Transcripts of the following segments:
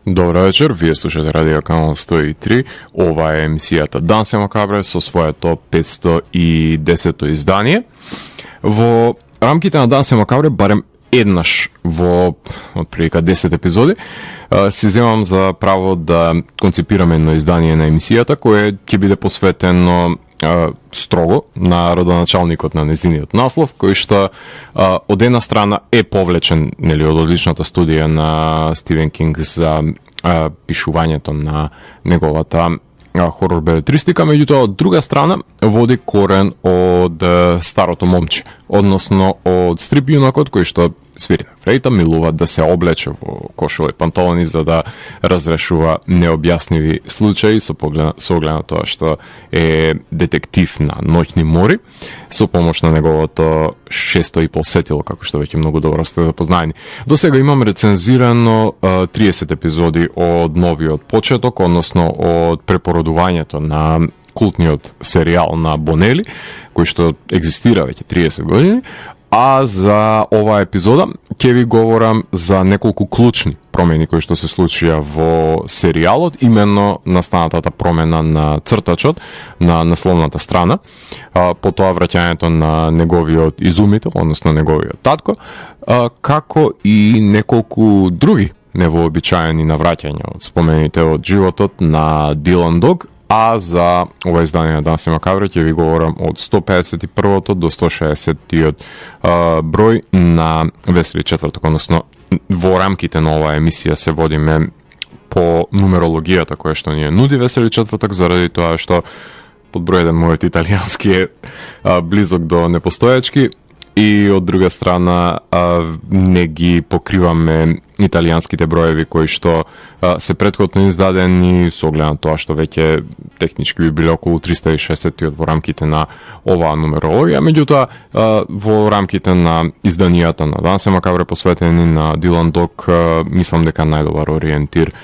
Добар вечер, вие слушате Радио Канал 103. Ова е емисијата Дансе Макабре со своето 510-то издание. Во рамките на Дансе Макабре, барем еднаш во отприлика 10 епизоди, си земам за право да концепирам едно издание на емисијата кое ќе биде посветено строго на родоначалникот на незиниот наслов, кој што од една страна е повлечен од одличната студија на Стивен Кинг за пишувањето на неговата хорор белетристика, меѓутоа од друга страна води корен од Старото момче, односно од стрип јунакот кој што свири на флейта, милува да се облече во кошови панталони за да разрешува необјасниви случаи со оглед на тоа што е детектив на ноќни мори, со помош на неговото 6,5 сетило, како што веќе многу добро сте запознаени. До сега имам рецензирано 30 епизоди од новиот почеток, односно од препородувањето на култниот серијал на Бонели, кој што екзистира веќе 30 години, а за оваа епизода ќе ви говорам за неколку клучни промени кои што се случија во серијалот, именно настанатата промена на цртачот на насловната страна, потоа враќањето на неговиот изумител, односно неговиот татко, како и неколку други невообичаени навраќања од спомените од животот на Дилан Дог. А за ова издание на Дансе Макабре ќе ви говорам од 151-то до 160-тиот број на Весели четврток, односно во рамките на оваа емисија се водиме по нумерологијата која што ни нуди Весели четврток, заради тоа што под број 1 мојот италијански е близок до непостоечки и од друга страна не ги покриваме италијанските броеви кои што се претходно издадени со оглед на тоа што веќе технички би биле околу 360 во рамките на оваа нумерологија, меѓутоа во рамките на изданијата на Дансе Макабре посветени на Дилан Дог, мислам дека најдобар ориентир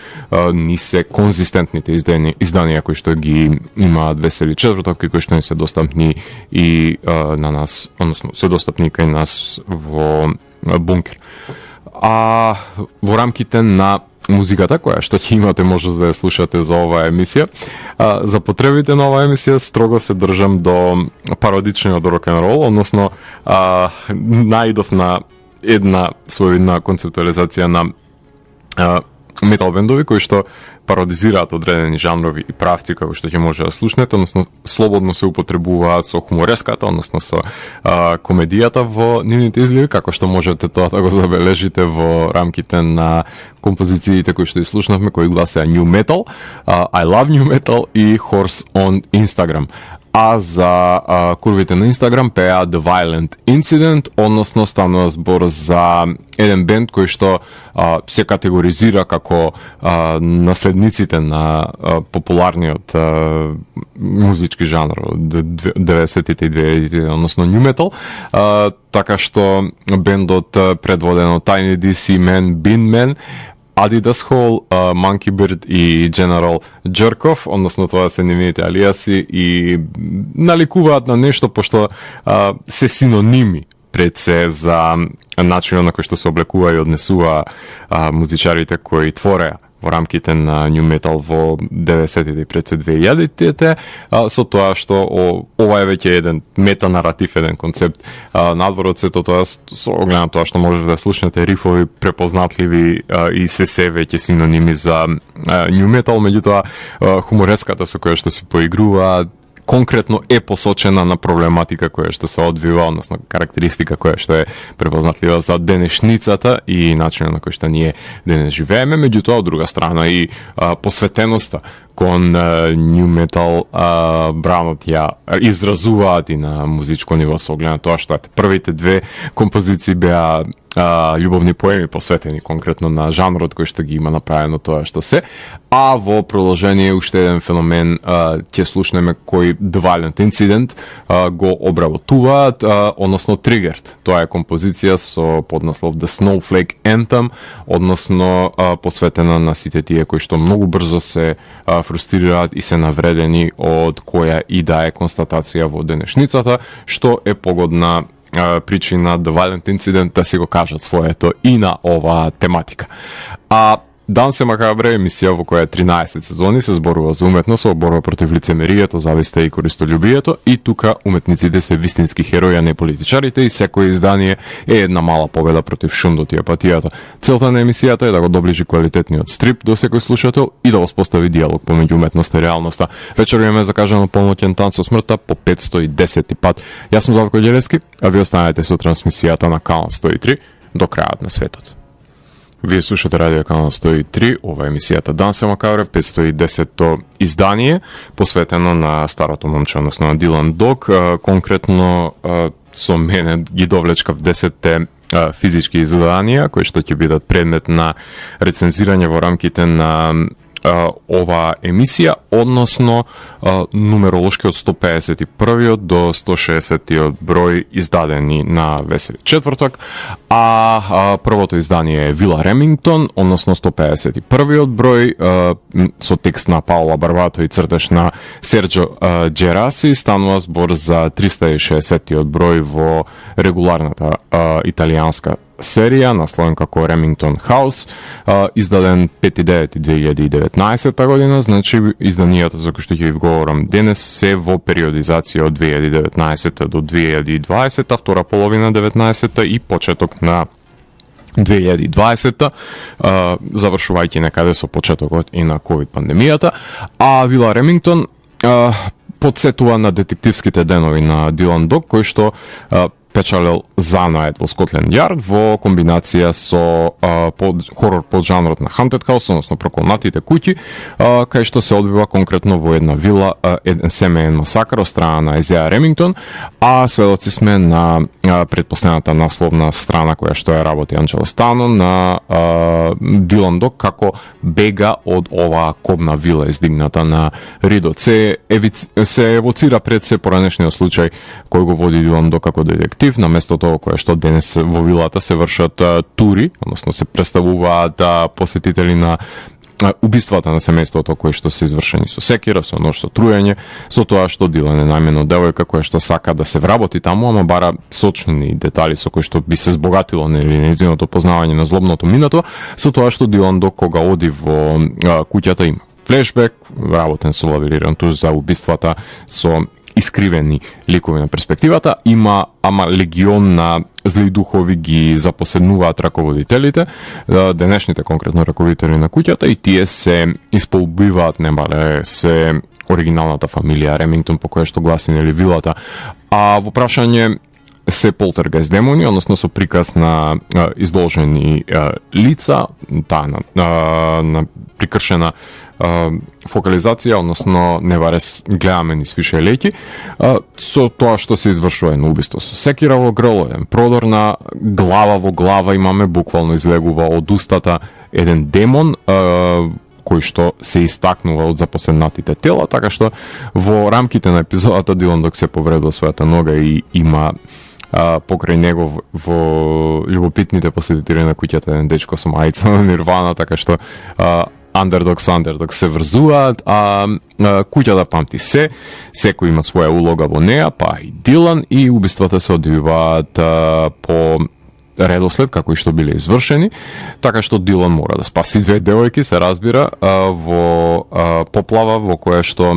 ни се конзистентните изданија кои што ги имаат Весели четврток и кои што ни се достапни и на нас, односно се достапни кај нас во Бункер. А во рамките на музиката која што ќе имате можност да ја слушате за оваа емисија, за потребите на оваа емисија строго се држам до пародичниот рок-н-рол, односно наидов на една своевидна концептуализација на метал бендови кои што пародизираат одредени жанрови и правци како што ќе може да слушнете, односно слободно се употребуваат со хумореската, односно со комедијата во нивните изливи, како што можете тоа да го забележите во рамките на композициите кои што слушнавме, кои гласеа New Metal, I Love New Metal и Horse on Instagram. А за курвите на Инстаграм пеа The Violent Incident, односно станува збор за еден бенд кој што се категоризира како наследниците на популарниот музички жанр од 90-тите и 2000-тите, односно New Metal, така што бендот предводен од Tiny DC, Man, Bin Man, Adidas Hall, Monkey Bird и General Jerkov, односно тоа се нивните алијаси и наликуваат на нешто пошто се синоними пред се за начинот на кој што се облекува и однесува музичарите кои твореа во рамките на New Metal во 90-тите и пред се 2000-тите, со тоа што ова е веќе еден метанаратив, еден концепт. Надвор од сето тоа, со оглед на тоа што можете да слушнете рифови препознатливи и се веќе синоними за New Metal, меѓутоа хумореската со која што се поигрува конкретно е посочена на проблематика која што се одвива, односно карактеристика која што е препознатлива за денешницата и начинот на кој што ние денес живееме, меѓутоа од друга страна и посветеноста кон New Metal бранот ја изразуваат и на музичко ниво со оглед на тоа што првите две композиции беа љубовни поеми посветени конкретно на жанрот кој што ги има направено тоа што се, а во продолжение уште еден феномен ќе слушнеме кој The Violent Incident го обработуваат, односно Triggered. Тоа е композиција со поднаслов The Snowflake Anthem, односно посветена на сите тие кои што многу брзо се фрустрираат и се навредени од која и да е констатација во денешницата, што е погодна причина The Violent Incident да си го кажат своето и на оваа тематика. А Дан се макабре емисија во која 13 сезони се зборува за уметност, во борба против лицемерието, зависта и користолюбието, и тука уметниците се вистински херои, а не политичарите, и секој издание е една мала победа против шундот и апатијата. Целта на емисијата е да го доближи квалитетниот стрип до секој слушател и да воспостави диалог помеѓу уметноста и реалноста. Вечер имаме закажано полноќен танц со смртта по 510 пат. Јас сум Златко Ѓелевски, а ви останете со трансмисијата на Канал 103 до крајот на светот. Вие слушате радио Канал 103, ова е емисијата Дан се макабре, 510-то издание, посветено на старото момче, односно на Дилан Дог. Конкретно со мене ги довлечкав 10-те физички изданија, кои што ќе бидат предмет на рецензирање во рамките на ова емисија, односно нумеролошки од 151 до 160 број издадени на Весели четврток, а првото издание е Вила Ремингтон, односно 151 број со текст на Паола Барбато и цртеж на Серджо Джераси. Станува збор за 360 број во регуларната италијанска серија, насловен како Ремингтон Хаус, издаден 5.9.2019 година, значи изданијата за кои што ќе ви говорам денес се во периодизација од 2019 до 2020, втора половина 19 и почеток на 2020, завршувајќи некаде со почетокот и на ковид пандемијата. А Вила Ремингтон подсетува на детективските денови на Дилан Дог, кој што печалел занаед во Скотленд Јард во комбинација со хорор поджанрот на Haunted House, односно проколнатите куќи, кај што се одвива конкретно во една вила, еден семеен масакар од страна на Изеја Ремингтон, а сведоци сме на предпоследната насловна страна која што ја работи Анџела Стано на Дилан Дог како бега од оваа кобна вила издигната на Ридот. Се евоцира пред се поранешниот случај кој го води Дилан Дог како детектив, на место тоа кое што денес во вилата се вршат тури, односно се представуваат посетители на убиствата на семејството кои што се извршени со секира, со нож, со труење, со тоа што Дилан е најмено девојка која што сака да се вработи таму, ама бара сочни детали со кои што би се збогатило нејзиното познавање на злобното минато, со тоа што Дилан Дог кога оди во куќата има флешбек, работен со лавириран туш за убиствата со искривени ликови на перспективата, има ама легион на зли духови ги запоседнуваат раководителите, денешните конкретно раководители на куќата, и тие се исполбиваат немале се оригиналната фамилија Ремингтон по која што гласи нели вилата. А во прашање се полтергайст демони, односно со приказ на издолжени лица, таа на прикршена фокализација, односно неварес гледаме низ више леќи, со тоа што се извршува едно убиство со секира во грло, еден продор на глава во глава, имаме буквално излегува од устата еден демон, кој што се истакнува од запоседнатите тела, така што во рамките на епизодата Дилан Дог се повредува својата нога и има покрај него во љубопитните посетители на куќата еден дечко со мајца на Нирвана, така што Underdog со Underdog се врзуваат, а куќата памти се, секој има своја улога во неа, па и Дилан, и убиствата се одвиваат по редослед како и што биле извршени, така што Дилан мора да спаси две девојки, се разбира, во поплава во која што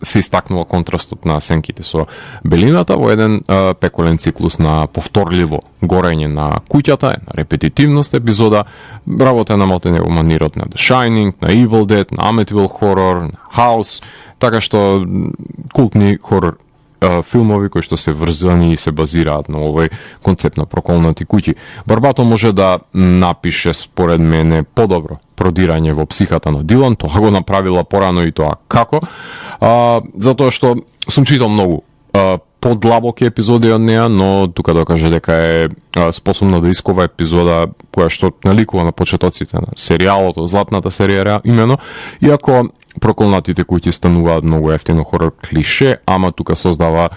се истакнува контрастот на сенките со белината во еден пеколен циклус на повторливо горење на куќата, на репетитивност епизода, работена малтене во манирот на The Shining, на Evil Dead, на Amityville Horror, на House, така што култни хорор филмови кои што се врзани и се базираат на овој концепт на проколнати куќи. Барбато може да напише, според мене, подобро продирање во психата на Дилан, тоа го направила порано и тоа како, затоа што сум читал многу подлабоки епизоди од неа, но тука докаже дека е способна да искова епизода која што наликува на почетоците на серијалот, златната серија имено, иако проколнатите куќи стануваат многу ефтино хорор клише, ама тука создава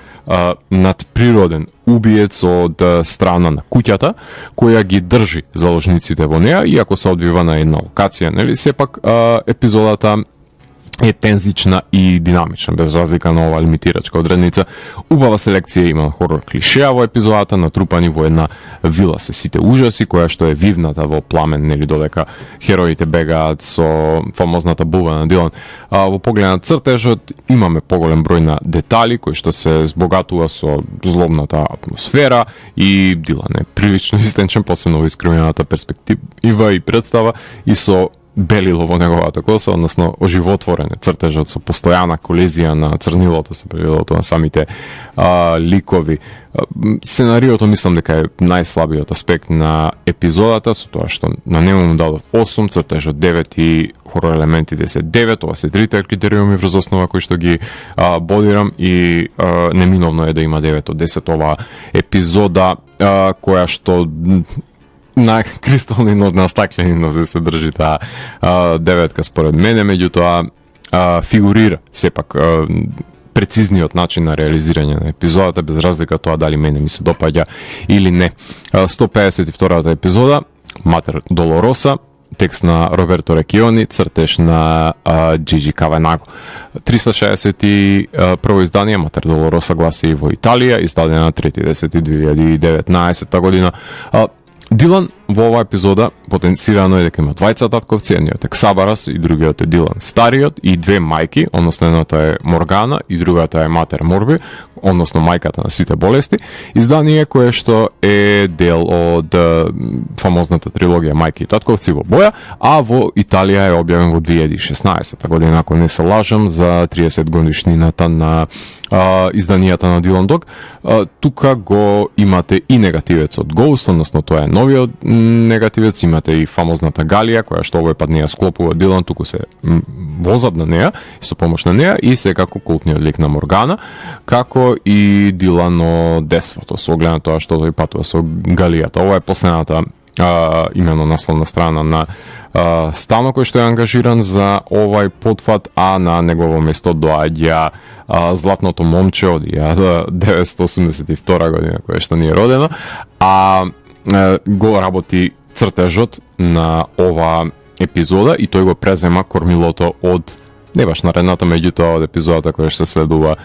надприроден убиец од страна на куќата, која ги држи заложниците во неа, иако се одвива на една локација, нели? Сепак епизодата е тензична и динамична, без разлика на оваа лимитирачка одредница. Убава селекција има хорор клишеа во епизодата, натрупани во една вила се сите ужаси, која што е вивната во пламен, нели, додека хероите бегаат со фамозната буба на Дилан. Во поглед на цртежот имаме поголем број на детали кои што се збогатува со злобната атмосфера и Дилан е прилично истенчен, посебно во искривената перспектива и представа и со белило во неговата коса, односно оживотворене цртежот со постојана колизија на црнилото со белилото на самите ликови. Сценариото мислам дека е најслабиот аспект на епизодата, со тоа што на нему му дадов 8, цртежот 9 и хорор елементите се 9, ова се трите критериуми врз основа кои што ги бодирам и неминовно е да има 9 од 10 оваа епизода која што на кристални нот, на стаклени нот се држи таа деветка според мене, меѓутоа фигурира сепак прецизниот начин на реализирање на епизодата, без разлика тоа дали мене ми се допаѓа или не. 152-та епизода, Матер Долороса, текст на Роберто Рекиони, цртеж на Джиджи Каванаго. 361 издание, Матер Долороса гласи во Италија, издадена на 3.10.2019 година. Дилан во оваа епизода потенцирано е дека има двајца татковци, едниот е Ксабарас и другиот е Дилан стариот и две мајки, односно едната е Моргана и другата е Матер Морби, односно мајката на сите болести. Издание кое што е дел од фамозната трилогија Мајки и татковци во боја, а во Италија е објавен во 2016 година, ако не се лажам, за 30 годишнината на изданијата на Дилан Дог. Тука го имате и негативецот Ghost, односно тоа е новиот негативец, имате и фамозната Галија, која што овој пат не ја склопува Дилан, туку се возат на неа, со помош на неа, и секако култниот лик на Моргана, како и Дилан од детството, со оглед на тоа што тој патува со Галијата. Ова е последната имено насловна страна на Стано, кој што е ангажиран за овај потфат, а на негово место доаѓа Златното момче од 1982 година, која што не е родено, а го работи цртежот на ова епизода и тој го презема кормилото од не баш наредната, меѓутоа од епизодата која што следува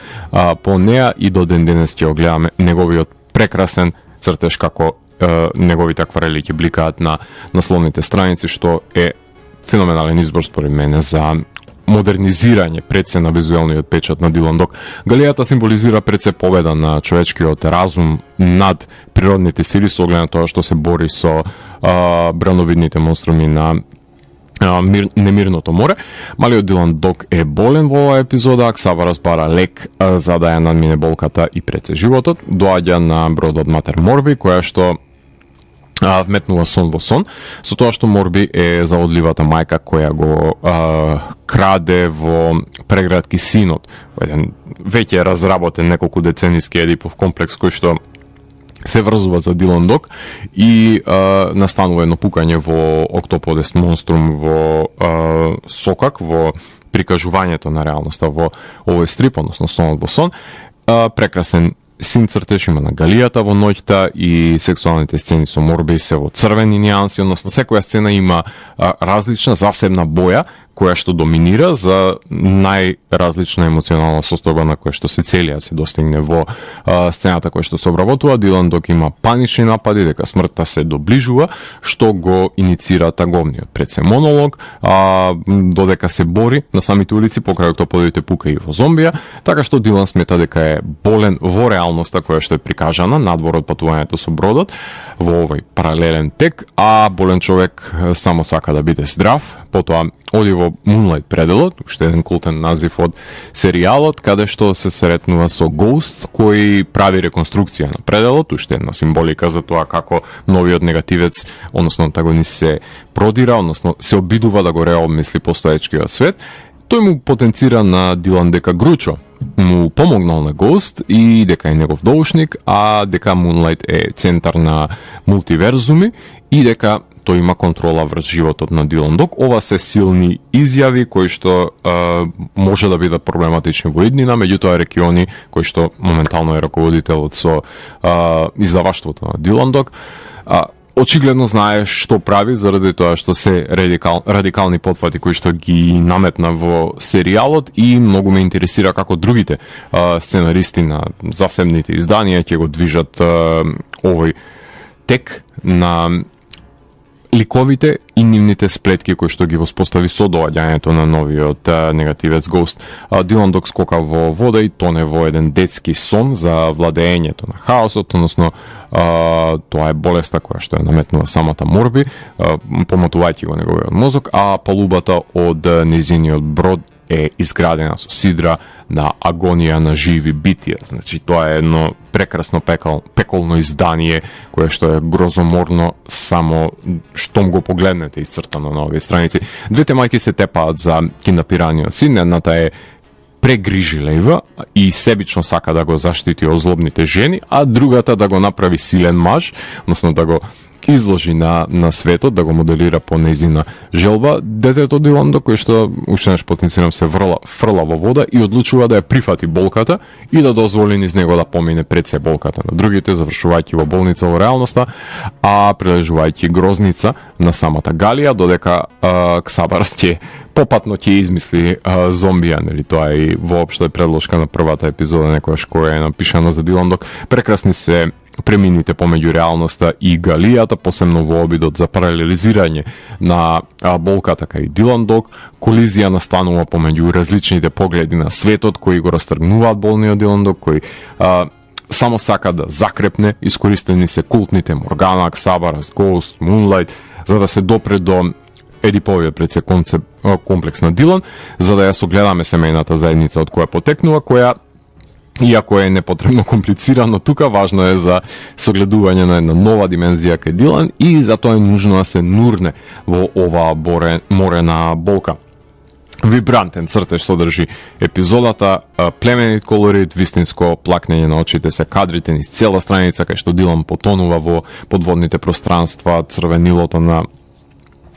по неа, и до ден денес ќе го гледаме неговиот прекрасен цртеж како неговите акварели ќе бликаат на насловните страници, што е феноменален избор според мене за модернизирање пред се на визуелниот печат на Дилан Дог. Галијата символизира пред се победа на човечкиот разум над природните сили, со оглед на тоа што се бори со брановидните монструми на немирното море. Малиот Дилан Дог е болен во оваа епизода, Ксабарас бара лек за да ја надмине болката и пред се животот. Доаѓа на бродот Матер Морби, која што вметнува сон во сон, со тоа што Морби е заодливата мајка која го краде во преградки синот, еден веќе разработен неколку децениски Едипов комплекс кој што се врзува за Дилан Дог и настанува едно пукање во Октоподест монструм во сокак, во прикажувањето на реалноста во овој стрип, односно Сонот во сон. Прекрасен син цртеж има на Галијата во ноќта и сексуалните сцени со Морби се во црвени нијанси, односно секоја сцена има различна засебна боја која што доминира за најразлична емоционална состојба на која што се цели се достигне во сцената која што се обработува. Дилан Дог има панични напади дека смртта се доближува, што го иницира таговниот пред се монолог, додека се бори на самите улици покрај октоподите пука и во зомбија, така што Дилан смета дека е болен во реалноста која што е прикажана надвор од патувањето со бродот во овој паралелен тек, а болен човек само сака да биде здрав. Потоа оди во Moonlight пределот, што е еден култен назив од серијалот, каде што се сретнува со Ghost, кој прави реконструкција на пределот, уште една символика за тоа како новиот негативец, односно антагонист се продира, односно се обидува да го реобмисли постоечкиот свет. Тој му потенцира на Дилан дека Гручо му помогнал на Ghost и дека е негов доушник, а дека Moonlight е центар на мултиверзуми и дека тој има контрола врз животот на Дилан Дог. Ова се силни изјави кои што може да бидат проблематични во иднина, меѓутоа Рекиони, кој што моментално е раководителот со издаваштвото на Дилан Дог, очигледно знае што прави, заради тоа што се радикални потфати кои што ги наметна во серијалот, и многу ме интересира како другите сценаристи на засебните изданија ќе го движат овој тек на ликовите и нивните сплетки кои што ги воспостави со доаѓањето на новиот негативец Гост. Дилан Дог скока во вода и тоне во еден детски сон за владеењето на хаосот, односно тоа е болеста која што ја наметнува самата Морби, помотувајќи го неговиот мозок, а палубата од незиниот брод е изградена со сидра на агонија на живи битија. Значи, тоа е едно прекрасно пеколно издание, кое што е грозоморно само штом го погледнете исцртано на овие страници. Двете мајки се тепаат за киндапираниот син, едната е прегрижлива и себично сака да го заштити од злобните жени, а другата да го направи силен маж, односно да го изложи на светот, да го моделира по нејзина желба. Детето Дилан Дог, кој што уште неш потенцирам се фрла во вода и одлучува да ја прифати болката и да дозволи низ него да помине пред се болката на другите, завршувајќи во болница во реалноста, а прележувајќи грозница на самата Галија, додека Ксабар ќе попатно ќе измисли зомбија, нели? Тоа е воопшто е предложка на првата епизода некојаш која е напишана за Дилан Дог. Прекрасни се премините помеѓу реалноста и Галијата, посебно во обидот за паралелизирање на болката кај Дилан Дог. Колизија настанува помеѓу различните погледи на светот кои го растргнуваат болниот Дилан Дог, кој само сака да закрепне. Искористени се култните Моргана, Ксабарас, Гост, Мунлайт, за да се допре до Едиповиот пред се комплекс на Дилан, за да ја согледаме семејната заедница од која потекнува, која иако е непотребно комплицирано тука, важно е за согледување на една нова димензија кај Дилан и затоа е нужно да се нурне во оваа морена болка. Вибрантен цртеж содржи епизодата, племенит колорит, вистинско плакнење на очите се кадрите низ цела страница кај што Дилан потонува во подводните пространства, црвенилото на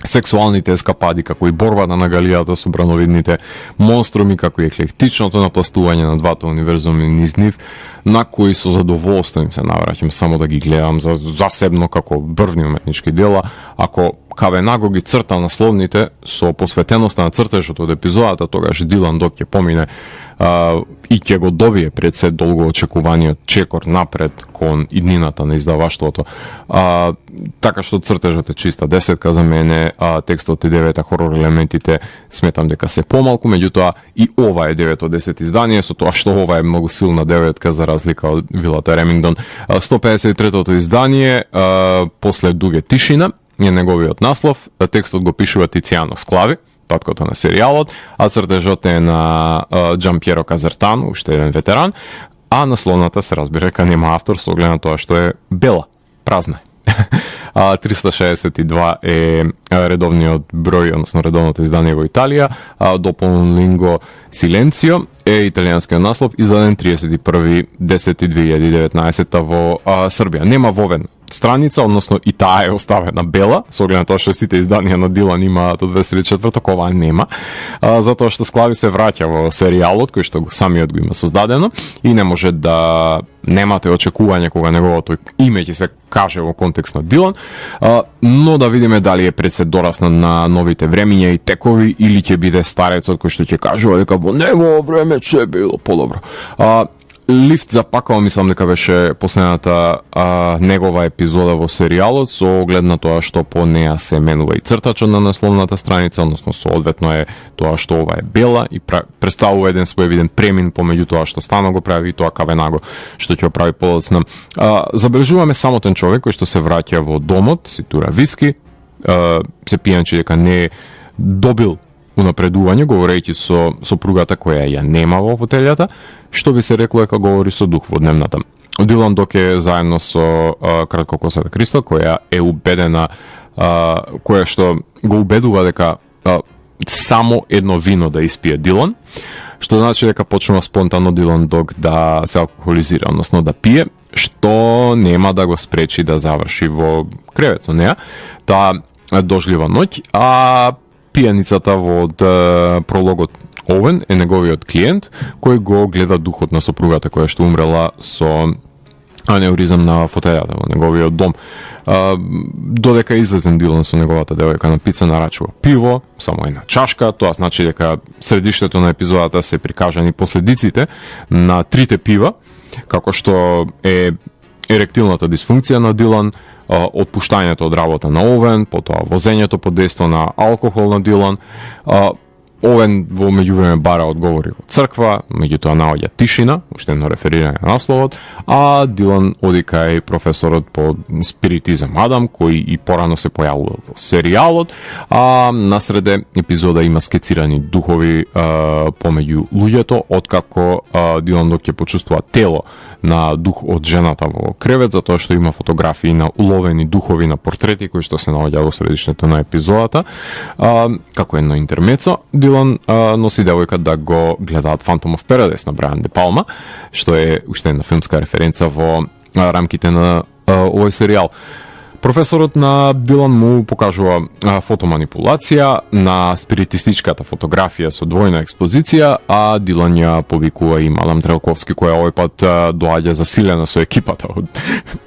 сексуалните ескапади, како и борбата на Галијата со брановидните монструми, како и еклектичното напластување на двата универзуми низ нив, на кои со задоволство им се навраќам само да ги гледам засебно како врвни уметнички дела. Ако Кавенаго ги црта насловните со посветеноста на цртежот од епизодата, тогаш Дилан Дог ќе помине и ќе го добие пред се долго очекуваниот чекор напред кон иднината на издаваштвото. Така што цртежот е чиста десетка за мене, текстот е 9, хорор елементите сметам дека се помалку, меѓутоа и ова е 9 од 10 издание, со тоа што ова е многу силна деветка за разлика од Вилата Ремингдон. 153-тото издание, после дуге тишина, е неговиот наслов. Текстот го пишува Тициано Склави, таткото на серијалот, а цртежот е на Джампиеро Казертано, уште еден ветеран, а насловната се разбира дека нема автор со оглед на тоа што е бела, празна. 362 е редовниот број, односно редовното издание во Италија. Дополнинго Силенцио е италијанскиот наслов, издаден 31.10.2019 во Србија. Нема вовен страница, односно и таа е оставена бела, со оглед на тоа што сите изданија на Дилан имаат од 24-ток, ова нема, затоа што Склави се враќа во серијалот, кој што самиот го има создадено, и не може да немате очекување кога неговото име ќе се каже во контекст на Дилан, но да видиме дали е пред се дорасна на новите времиња и текови, или ќе биде старецот кој што ќе кажува дека во негово време се било подобро. Лифт за пакао, мислам дека беше последната негова епизода во серијалот, со оглед на тоа што по неа се менува и цртачот на насловната страница, односно соодветно е тоа што ова е бела и представува еден своевиден премин помеѓу тоа што Стано го прави и тоа Кавенаго што ќе го прави подоцна. Забележуваме самотен човек кој што се враќа во домот, си тура виски, се пијанчи дека не е добил унапредување, говорејќи со сопругата која ја нема во фотелјата, што би се рекло дека говори со дух во дневната. Дилан Дог е заедно со краткокосата Кристал, која е убедена, која што го убедува дека само едно вино да испие Дилан, што значи дека почнува спонтано Дилан Дог да се алкохолизира, односно да пие, што нема да го спречи да заврши во кревет со неа. Таа дожлива ноќ, а пијаницата во прологот Овен е неговиот клиент кој го гледа духот на сопругата која што умрела со анеуризам на фотелјата во неговиот дом. Додека излезен Дилан со неговата девојка на пица, нарачува пиво, само една чашка, тоа значи дека средиштето на епизодата се прикажани последиците на трите пива, како што е еректилната дисфункција на Дилан, отпуштањето од работа на Овен, потоа возењето под дејство на алкохол на Дилан. Овен во меѓувреме бара одговори во црква, меѓутоа наоѓа тишина, уште едно реферирање на насловот, а Дилан оди кај професорот по спиритизам Адам, кој и порано се појавува во серијалот, а насреде епизода има скецирани духови помеѓу луѓето, откако Дилан док ќе почувствува тело на дух од жената во кревет, затоа што има фотографии на уловени духови на портрети кои што се наоѓа во средишното на епизодата. Како едно интермецо, Дилан носи девојка да го гледаат Phantom of Paradise на Брайан Де Палма, што е уште една филмска референца во рамките на овој серијал. Професорот на Дилан му покажува фотоманипулација на спиритистичката фотографија со двојна експозиција, а Дилан ја повикува и Мадам Трелковски, која овој пат доаѓа засилена со екипата од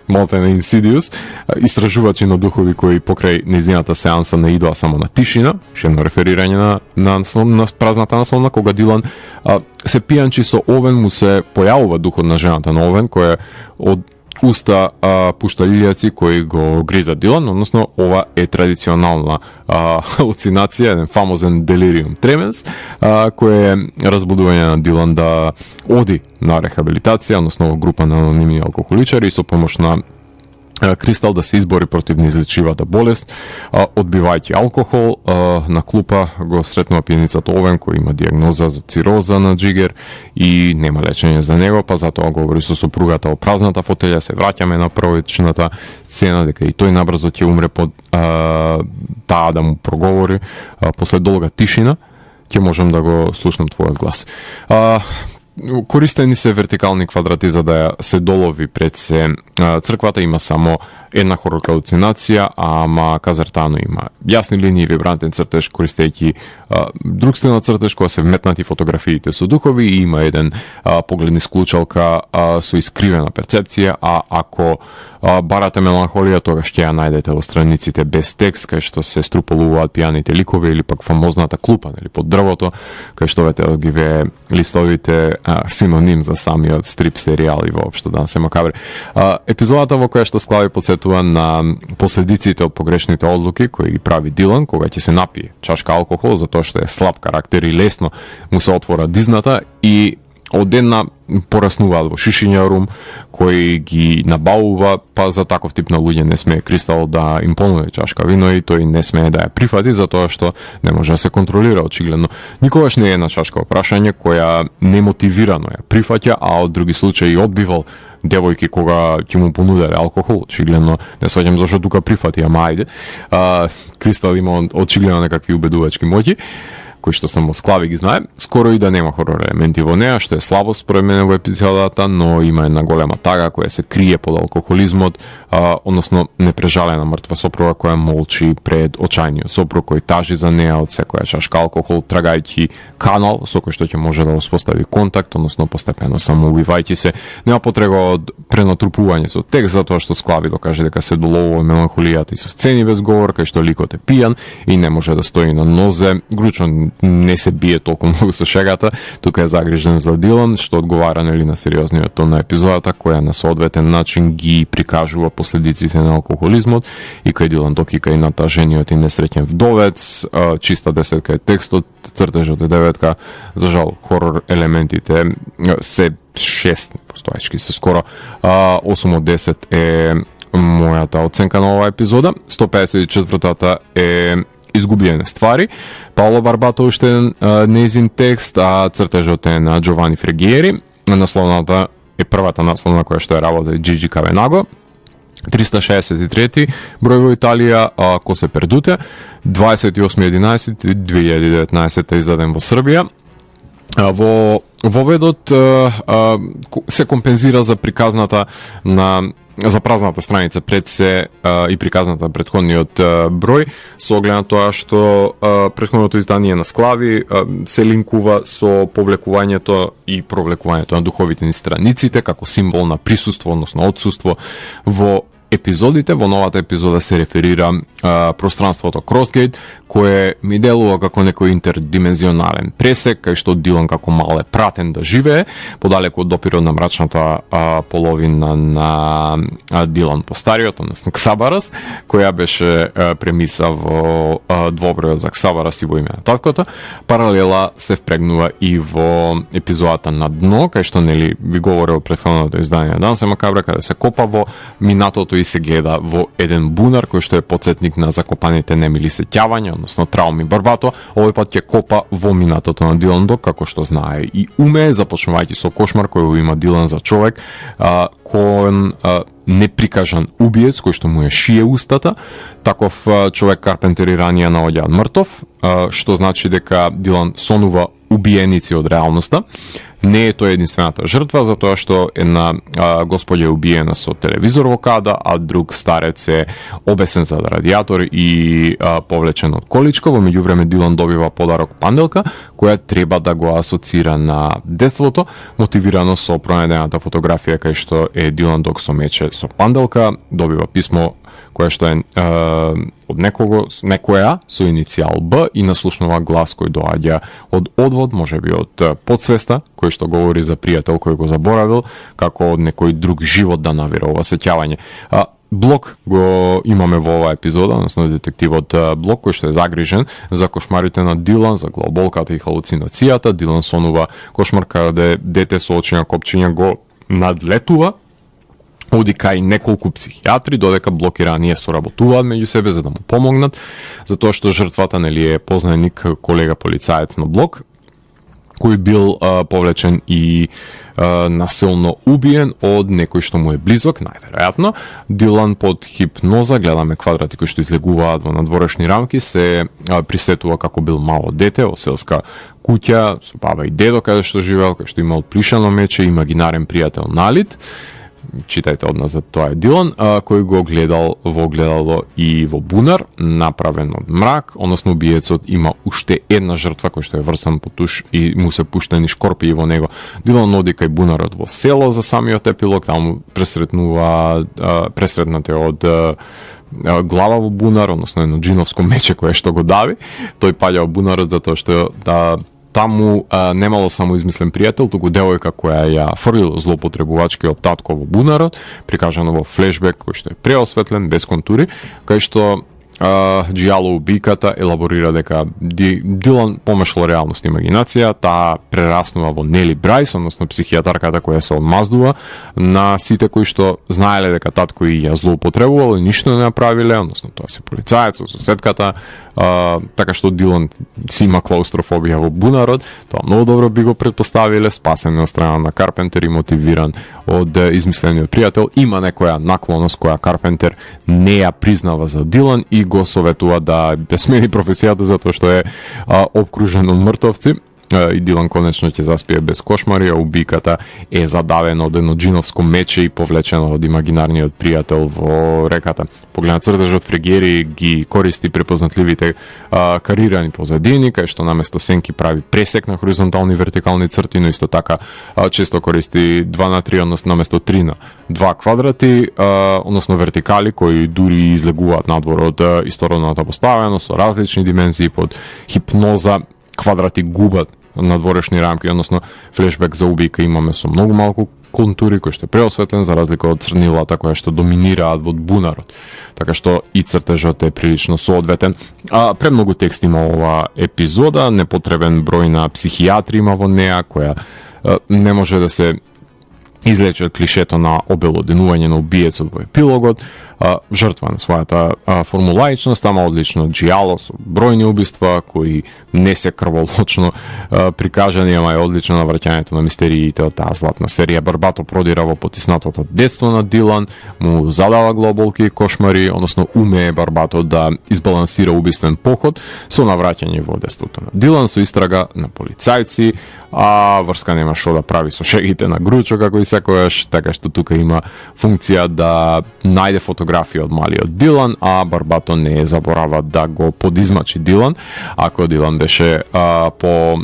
Молтен и Инсидиус, истражувачи на духови кои покрај нејзината сеанса не идоа само на тишина, ше едно реферирање на празната насловна, кога Дилан се пијанчи со Овен, му се појавува духот на жената на Овен, која од уста пушта лилјаци кои го гриза Дилан, односно ова е традиционална халуцинација, еден фамозен делириум тременс, кој е разбудување на Дилан да оди на рехабилитација, односно во група на анонимни алкохоличари, со помош на Кристал да се избори против неизлечивата болест, одбивајќи алкохол. На клупа го сретнува пијаницата Овен, кој има диагноза за цироза на джигер и нема лечење за него, па затоа говори со сопругата о празната фотелја. Се враќаме на првичната сцена, дека и тој набрзо ќе умре под таа да му проговори. После долга тишина ќе можам да го слушнам твојот глас. Користени се вертикални квадрати за да се долови пред се црквата, има само една хорор халуцинација, ама Казартано има јасни линии, вибрантен цртеж, користејќи друг стил на цртеж, која се вметнати фотографиите со духови, и има еден поглед низ клучалка со искривена перцепција, а ако барате меланхолија, тогаш ќе ја најдете во страниците без текст, кај што се струполуваат пијаните ликови, или пак фамозната клупа, или под дрвото, кај што ги вее листовите, синоним за самиот стрип серијал и воопшто Данс е макабре. Епизодата во која што Склави подсетува на последиците од погрешните одлуки кои ги прави Дилан кога ќе се напие чашка алкохол, затоа што е слаб карактер и лесно му се отвора дизната, и одедна пораснуваат во шишиња рум кој ги набавува, па за таков тип на луѓе не смее Кристал да им понуди чашка вино и тој не смее да ја прифати затоа што не може да се контролира очигледно. Никогаш не е една чашка опрашање која немотивирано ја прифаќа, а од други случаи одбивал девојки кога ќе му понуделе алкохол, очигледно не сваќам зашто тука прифати, ама ајде. Кристал има очигледно некакви убедувачки моќи, кои што само Склави ги знае. Скоро и да нема хорор елементи во неа, што е слабост според мене во епизодата, но има една голема тага која се крие под алкохолизмот, односно непрежалена мртва сопруга која молчи пред очајниот сопруг кој тажи за неа од секоја чашка алкохол, трагајќи канал со кој што ќе може да успостави контакт, односно постепено самоубивајќи се. Нема потреба од пренатрупување со текст, затоа што Склави докаже дека се доловува меланхолијата и со сцени без говор, кај што ликот е пијан и не може да стои на нозе. Гручно не се бие толку многу со шегата, тука е загрижен за Дилан, што одговара нели на сериозниот тон на епизодата, која на соодветен начин ги прикажува последиците на алкохолизмот, и кај Дилан докика и натажениот и несреќен вдовец, чиста десетка е текстот, цртежот е деветка. За жал, хорор елементите се 6, постоечки се скоро 8 од 10 е мојата оценка на оваа епизода. 154-та е Изгубljene ствари. Паоло Барбато уште нејзин текст, а цртежот е на Джовани Фрегиери. Насловната е првата насловна која што е работа Джиджи Кавенаго. 363 број во Италија, Ко се пердуте. 28.11.2019 издаден во Србија. Во воведот се компензира за приказната на за празната страница пред се и приказната претходниот број, со оглед на тоа што претходното издание на Склави се линкува со повлекувањето и провлекувањето на духовите ни страниците како символ на присуство, односно отсуство во епизодите. Во новата епизода се реферира пространството Кросгейт, кое ми делува како некој интердимензионален пресек, кај што Дилан како мал е пратен да живее, подалеку од допирот на мрачната половина на Дилан постариот, односно Ксабарас, која беше премиса во двобројот за Ксабарас и во име на таткото. Паралела се впрегнува и во епизодата на Дно, кај што нели ви говорев претходното издание на Дансе Макабре, каде се копа во минатото и се гледа во еден бунар кој што е потсетник на закопаните немили сеќавања, односно трауми Барбато. Овој пат ќе копа во минатото на Дилан Дог, како што знае и умее, започнувајќи со кошмар кој го има Дилан за човек, кој неприкажан убиец кој што му е шие устата. Таков човек Карпентер и ранија наоѓаат мртов, што значи дека Дилан сонува убиеници од реалноста. Не е тоа единствената жртва, затоа што една господја е убиена со телевизор во када, а друг старец е обесен за радиатор и повлечен од количка. Во меѓувреме Дилан добива подарок панделка, која треба да го асоцира на детството, мотивирано со пронајдената фотографија кај што е Дилан Дог со мече со панделка. Добива писмо која што е од некоја со иницијал Б и наслушнува глас кој доаѓа од одвод, можеби од подсвеста, кој што говори за пријател кој го заборавил, како од некој друг живот да навира ова сеќавање. Блок го имаме во оваа епизода, односно детективот Блок, кој што е загрижен за кошмарите на Дилан, за глоболката и халуцинацијата. Дилан сонува кошмар каде дете со очиња копчиња го надлетува, оди кај неколку психијатри, додека Блок и ранije соработуваат меѓу себе за да му помогнат, затоа што жртвата нели е познаник колега полицаец на Блок, кој бил повлечен и насилно убиен од некој што му е близок, најверојатно. Дилан под хипноза, гледаме квадрати кои што излегуваат во надворешни рамки, се присетува како бил мало дете во селска куќа со баба и дедо каде што живеел, кај што имал плишано мече и имагинарен пријател Налит. Читајте од назад, тоа е Дилан, кој го гледал во огледало и во бунар, направен од мрак, односно убиецот има уште една жртва кој што е врсан по туш и му се пуштени шкорпии во него. Дилан оди кај бунарот во село за самиот епилог, таму пресретнат е од глава во бунар, односно едно джиновско мече кое што го дави. Тој паѓа во бунарот затоа што таму немало само измислен пријател, туку девојка која ја фрлила злоупотребувачкиот татко во бунарот, прикажано во флешбек кој што е преосветлен, без контури, кај што Джијало убиката елаборира дека Дилан помешал реалност и имагинација, таа прераснува во Нели Брајс, односно психијатарката која се одмаздува на сите кои што знаеле дека татко и ја злоупотребувал и ништо не направиле, односно тоа се полицаец, соседката, така што Дилан си има клаустрофобија во бунарот. Тоа многу добро би го предпоставиле, спасен од страна на Карпентер и мотивиран од измислениот пријател. Има некоја наклоност која Карпентер не ја признава за Дилан и го советува да смени професијата затоа што е обкружен од мртовци. И Дилан конечно ќе заспие без кошмари, а убиката е задавена од едно джиновско мече и повлечена од имагинарниот пријател во реката. Погледна цртежот Фрегери ги користи препознатливите карирани позадини, кај што наместо сенки прави пресек на хоризонтални и вертикални црти, но исто така често користи 2:3, односно наместо 3:2 квадрати, односно вертикали кои дури излегуваат надвор од истородната поставеност со различни димензии под хипноза. Квадрати губат надворешни рамки, односно флешбек за убийка имаме со многу малку контури кој што е преосветлен за разлика од црнилата која што доминираат во бунарот. Така што и цртежот е прилично соодветен. Премногу текст има ова епизода, непотребен број на психијатри има во неа која не може да се излече од клишето на обелоденување на убиецот во епилогот. жртва на својата формулаичност, ама одлично джијало со бројни убиства кои не се крволочно прикажани, ама е одлично навраќањето на мистериите од таа златна серија. Барбато продира во потиснатото детство на Дилан, му задава глоболки и кошмари, односно умее Барбато да избалансира убиствен поход со навраќање во детството на Дилан, со истрага на полицајци, а врска нема што да прави со шегите на Гручо, како и секојаш, така што тука има функција да најде фотографија од малиот Дилан, а Барбато не заборава да го подизмачи Дилан, ако Дилан беше по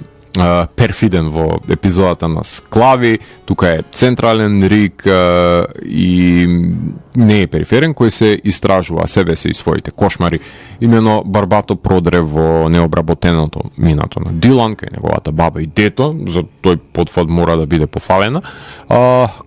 перфиден во епизодата на Склави, тука е централен рик и не е периферен, кој се истражува себе се и своите кошмари. Имено Барбато продре во необработеното минато на Дилан, кај неговата баба и дето, за тој потфат мора да биде пофалена.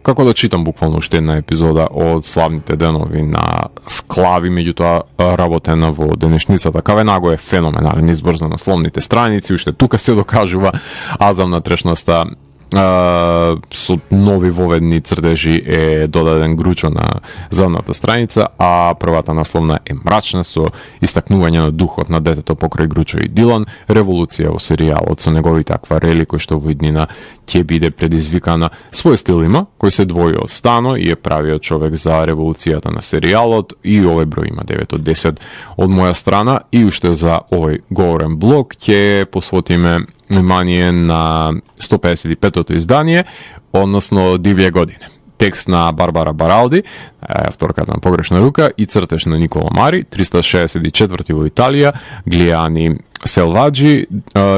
Како да читам буквално уште една епизода од славните денови на Склави, меѓутоа работена во денешницата. Кавенаго е феноменален избор за насловните страници, уште тука се докажува азам на трешноста. Со нови воведни цртежи е додаден Гручо на задната страница, а првата насловна е мрачна со истакнување на духот на детето покрај Гручо и Дилан, револуција во серијалот со неговите акварели кои што во иднина ќе биде предизвикана. Свој стил има, кој се двои од Стано и е правиот човек за револуцијата на серијалот, и овој број има 9 од 10 од моја страна. И уште за овој говорен блог ќе посветиме внимание на 155-тото издание, односно Дивје године. Текст на Барбара Баралди, авторката на Погрешна рука, и цртеж на Никола Мари, 364 во Италија, Глијани Селваджи,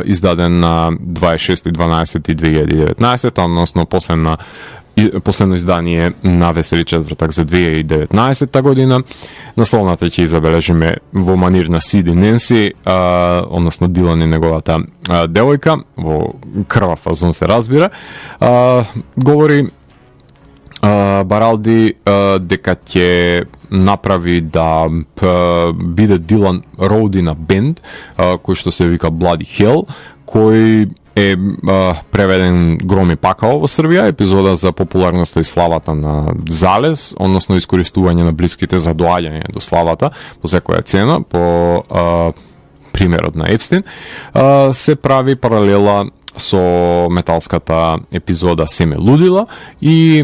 издаден на 26.12.2019, односно последно издание на Весели четвртак за 2019 година. Насловната ќе забележиме во манир на Сиди Ненси, односно Дилан и неговата девојка, во крвав фазон се разбира. Говори Баралди дека ќе направи да биде Дилан роуди на бенд кој што се вика Bloody Hell, кој е преведен Громи Пакао во Србија, епизода за популарноста и славата на Залез, односно искористување на блиските за доаѓање до славата по секоја цена, по примерот на Епстин. Се прави паралела со металската епизода Семе лудила и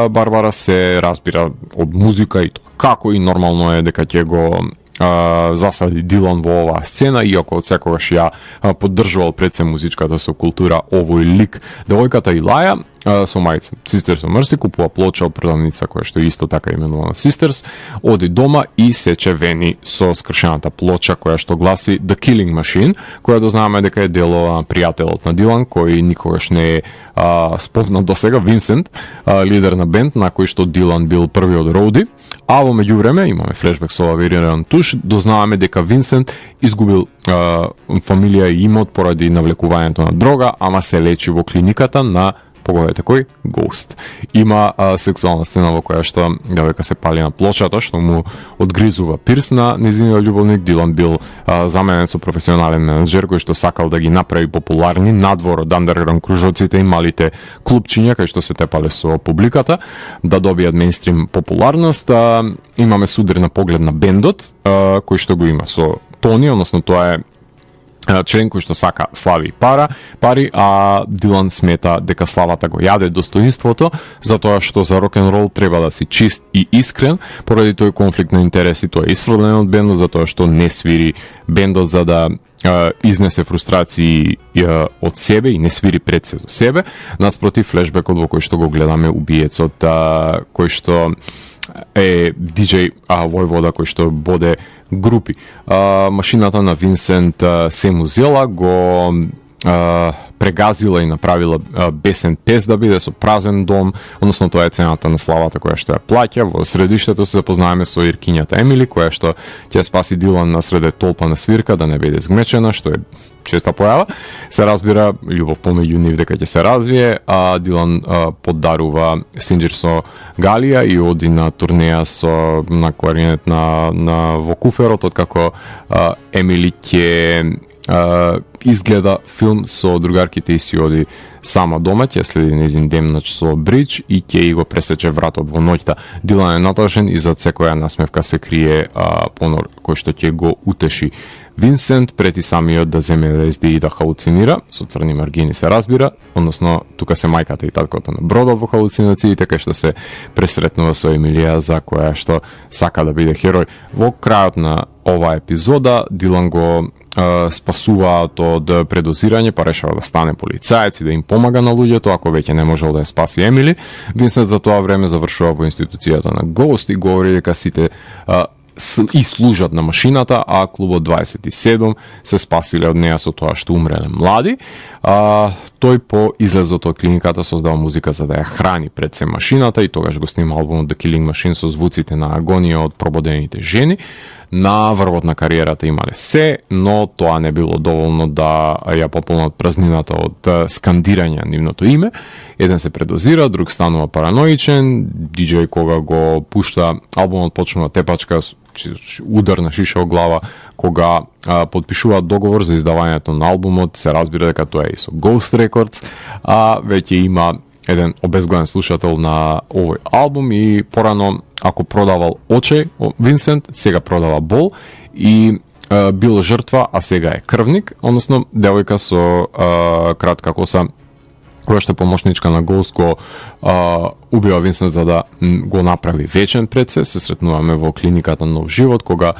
Барбара се разбира од музика и како и нормално е дека ќе го засади Дилан во оваа сцена, иако од секогаш ја поддржувал пред се музичката со култура овој лик. Девојката Илаја со мајца Sisters of Mercy купува плоча од продавница која што исто така именувана Sisters, оди дома и сече вени со скршената плоча која што гласи The Killing Machine, која дознаваме дека е дело пријателот на Дилан, кој никогаш не е спомнат до сега, Винсент, лидер на бенд на кој што Дилан бил првиот роуди. А во меѓувреме имаме флешбек со лавириран туш, дознаваме дека Винсент изгубил фамилија и имот поради навлекувањето на дрога, ама се лечи во клиниката на, погодете кој, Ghost. Има сексуална сцена во која што девојка се пали на плочата, што му одгризува пирс на незиниот љубовник. Дилан бил заменен со професионален менеджер кој што сакал да ги направи популарни надвор од андерграунд кружоците и малите клубчиња кај што се тепале со публиката, да добијат мејнстрим популарност. Имаме судрен поглед на бендот, кој што го има со Тони, односно тоа е член кој што сака слави и пари, а Дилан смета дека славата го јаде достоинството, затоа што за рок-н-рол треба да си чист и искрен. Поради тој конфликт на интереси тој е исфрлен од бендот, затоа што не свири бендот за да изнесе фрустрации од себе и не свири пред се за себе. Наспротив, флешбекот во кој што го гледаме убиецот, кој што е DJ Војвода, кој што боде групи. Машината на Винсент се му зела, го прегазила и направила бесен тест да биде со празен дом, односно тоа е цената на славата која што ја плаќа. Во средиштето се запознаваме со иркињата Емили, која што ќе спаси Дилан на среде толпа на свирка да не биде згмечена, што е честа појава. Се разбира љубов помеѓу нив дека ќе се развие, а Дилан подарува Синџир со Галија и оди на турнеја на кларинет на во куферот, откако Емили ќе изгледа филм со другарките и си оди сама дома, ќе следи нејзин демнач со бридж и ќе го пресече вратот во ноќта. Дилан е натажен и зад секоја насмевка се крие понор кој што ќе го утеши Винсент прети самиот да земе лезди и да халуцинира, со црни маргини се разбира, односно тука се мајката и таткото на Бродо во халуцинациите, кај што се пресретнува со Емилија за која што сака да биде херој. Во крајот на оваа епизода Дилан го спасуваат од предозирање, па решава да стане полицаец и да им помага на луѓето, ако веќе не можел да ја спаси Емили. Винсент за тоа време завршува во институцијата на Ghost и говори дека сите и служат на машината, а клубот 27 се спасиле од неја со тоа што умреле млади. Тој по излезот од клиниката создава музика за да ја храни пред се машината и тогаш го снима албумот The Killing Machine со звуците на агонија од прободените жени. На врвот на кариерата имале се, но тоа не било доволно да ја пополнат празнината од скандирање нивното име. Еден се предозира, друг станува параноичен, диџеј кога го пушта албумот почнува тепачка, удар на шиша од глава, кога подпишуваат договор за издавањето на албумот, се разбира дека тоа е и со Ghost Records, а веќе има еден обезгледен слушател на овој албум и порано ако продавал оче Винсент, сега продава бол и бил жртва, а сега е крвник, односно девојка со кратка коса која што помошничка на Ghost го убива Винсент за да го направи вечен пред се сретнуваме во клиниката Нов живот, кога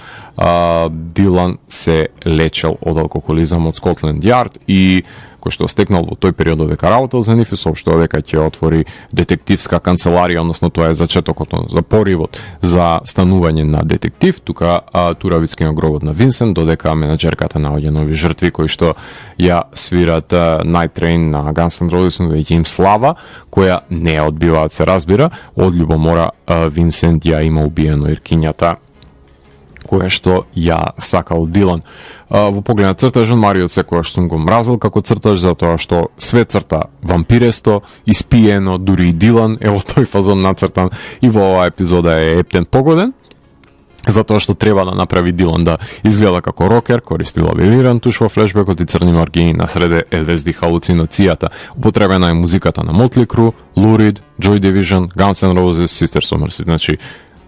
Дилан се лечел од алкохолизам од Скотланд Јард и кој што стекнал во тој период дека работел за нив и соопштува дека ќе отвори детективска канцеларија, односно тоа е зачетокот за поривот за станување на детектив. Тука тура вискиот гробот на Винсент, додека менаџерката наоѓа нови жртви кои што ја свират Night Train на Guns N' Roses, веќе им слава, која не ја одбиваат, се разбира. Од љубомора Винсент ја има убиено иркињата која што ја сакал Дилан. Во поглед на цртажот, Мариот секогаш сум го мразел како цртаж, затоа што све црта вампиресто, испиено, дури и Дилан е во тој фазон нацртан и во оваа епизода е ептен погоден, затоа што треба да направи Дилан да изгледа како рокер, користи лавириран туш во флешбекот и црни маргини насреде LSD халуцинацијата. Употребена е музиката на Motley Crue, Lou Reed, Joy Division, Guns N' Roses, Sisters of Mercy, значи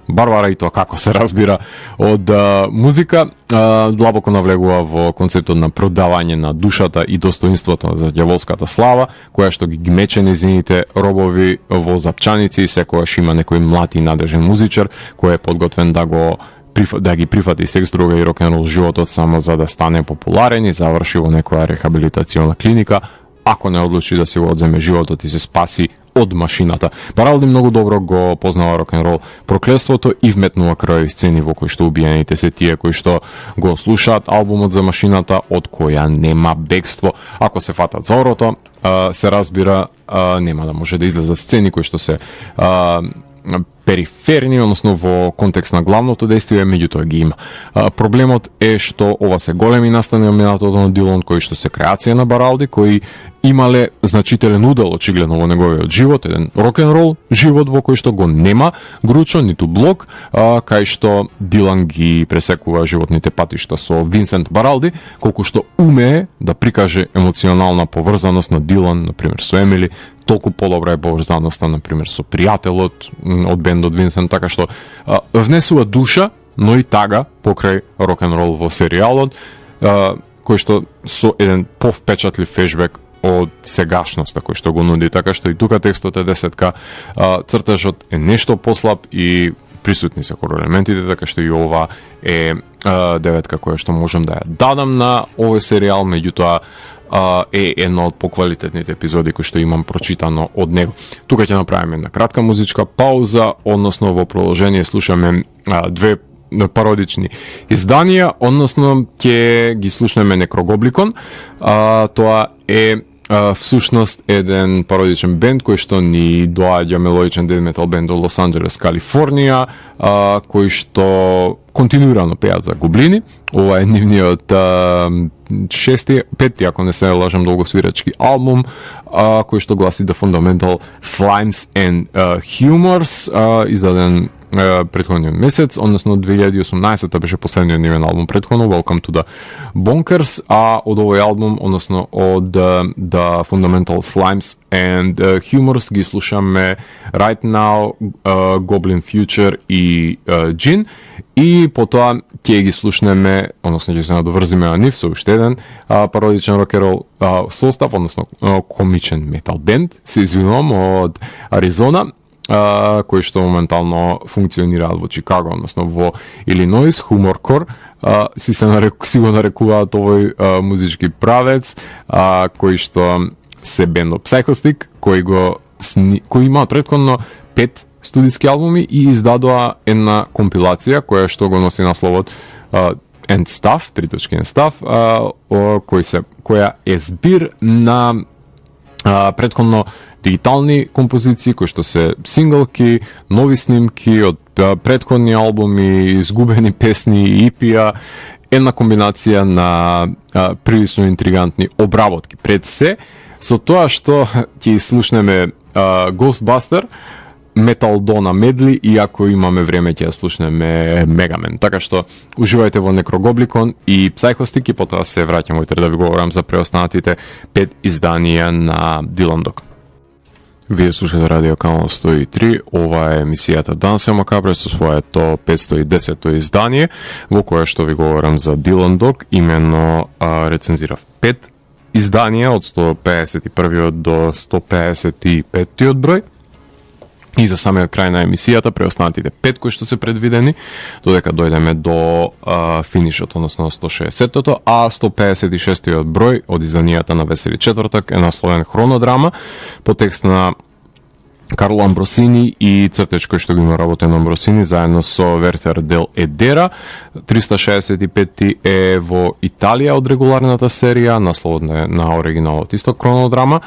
Барбара и тоа како се разбира од музика, длабоко навлегува во концептот на продавање на душата и достоинството за ѓаволската слава, која што ги гмече незините робови во запчаници и секогаш има некој млад и надежен музичар кој е подготвен да ги прифати секс, дрога и рок-н-рол животот само за да стане популарен и заврши во некоја рехабилитациона клиника, ако не одлучи да си го одземе животот и се спаси од машината. Баралди многу добро го познава рок-н-рол проклетството и вметнува крвави сцени во кои што убиените се тие кои што го слушаат албумот за машината, од која нема бегство. Ако се фатат за орото, се разбира, нема да може да излезат сцени кои што се периферни, односно во контекст на главното действие, меѓутоа ги има. Проблемот е што ова се големи настани од минатото на Дилан, кои што се креација на Баралди, кои имале значителен удел очигледно во неговиот живот, еден рок-н-рол живот во кој што го нема гручо, ниту блок, кај што Дилан ги пресекува животните патишта со Винсент Баралди, колку што умее да прикаже емоционална поврзаност на Дилан, например со Емили, толку подобра е поврзаноста, например, со пријателот од бендот Винсент, така што внесува душа, но и тага покрај рок-н-рол во серијалот, кој што со еден повпечатлив флешбек од сегашноста кој што го нуди, така што и тука текстот е десетка, цртажот е нешто послаб и присутни се хорор елементите, така што и ова е деветка која што можам да ја дадам на овој серијал, меѓутоа е една од поквалитетните епизоди кои што имам прочитано од него. Тука ќе направиме една кратка музичка пауза, односно во продолжение слушаме две пародични изданија, односно ќе ги слушнеме Некрогобликон. Тоа е всушност еден пародичен бенд кој што ни доаѓа, мелодичен дед метал бенд од Лос Анџелес, Калифорнија, кој што континуирано пеат за Гоблини. Ова е нивниот пети, ако не се лажам, долгосвирачки албум, кој што гласи The Fundamental Slimes and Humors, издаден претходниот месец, односно 2018 беше последниот нивен албум претходно, Welcome to the Bonkers, а од овој албум, односно од The Fundamental Slimes and Humors ги слушаме Right Now, Goblin Future и Gin, и потоа ќе ги слушнеме, односно ќе се надоврзиме на нив со уште еден пародичен рокерол состав, односно комичен метал бенд, се извинувам, од Аризона, кои што моментално функционираат во Чикаго, односно во Илиноис, Humorcore, си го нарекуваат овој музички правец, кои што се бендот Psychostick, кои имаат претходно 5 студиски албуми и издадоа една компилација која што го носи насловот End Stuff, _End Stuff, која е збир на претходно дигитални композиции кои што се синглки, нови снимки од претходни албуми, изгубени песни, EP-а, една комбинација на прилично интригантни обработки. Пред се, со тоа што ќе слушнеме Ghostbuster, Metal Dona Medley, и ако имаме време ќе ја слушнеме Megaman. Така што уживајте во Necrogoblicon и Psychostick, и потоа се враќам утре да ви говорам за преостанатите 5 изданија на Dylan Dog. Вие слушате Радио Канал 103, ова е емисијата Дансе Макабре со своето 510-то издание, во кое што ви говорам за Dylan Dog, именно рецензирав 5 изданија од 151 до 155 број. И за самиот крај на емисијата, преостанатите 5 кои што се предвидени, додека дојдеме до финишот, односно 160-тото, а 156-тиот број од изданијата на Весели четвртак е насловен Хронодрама, по текст на Карло Амбросини и цртеж кој што го има работено Амбросини заедно со Вертер дел Едера. 365 е во Италија од регуларната серија, насловот на оригиналот исто Хронодрама,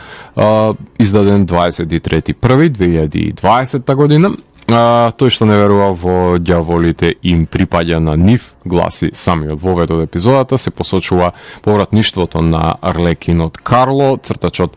издаден 23.1.2020 година. Тој што не верува во ѓаволите им припаѓа на нив, гласи самиот вовед од епизодата, се посочува повратништвото на Арлекинот Карло, цртачот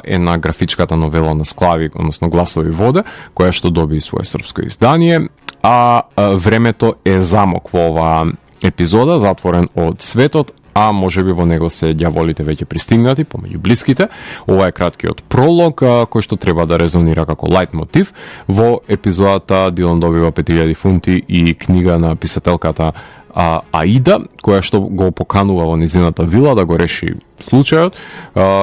е на графичката новела на Склави, односно Гласови воде, која што доби своје српско издание, а времето е замок во оваа епизода, затворен од светот, а можеби во него се ѓаволите веќе пристигнати помеѓу блиските. Ова е краткиот пролог кој што треба да резонира како лајт мотив. Во епизодата Дилан добива 5000 фунти и книга на писателката Аида, која што го поканува во низината вила да го реши случајот,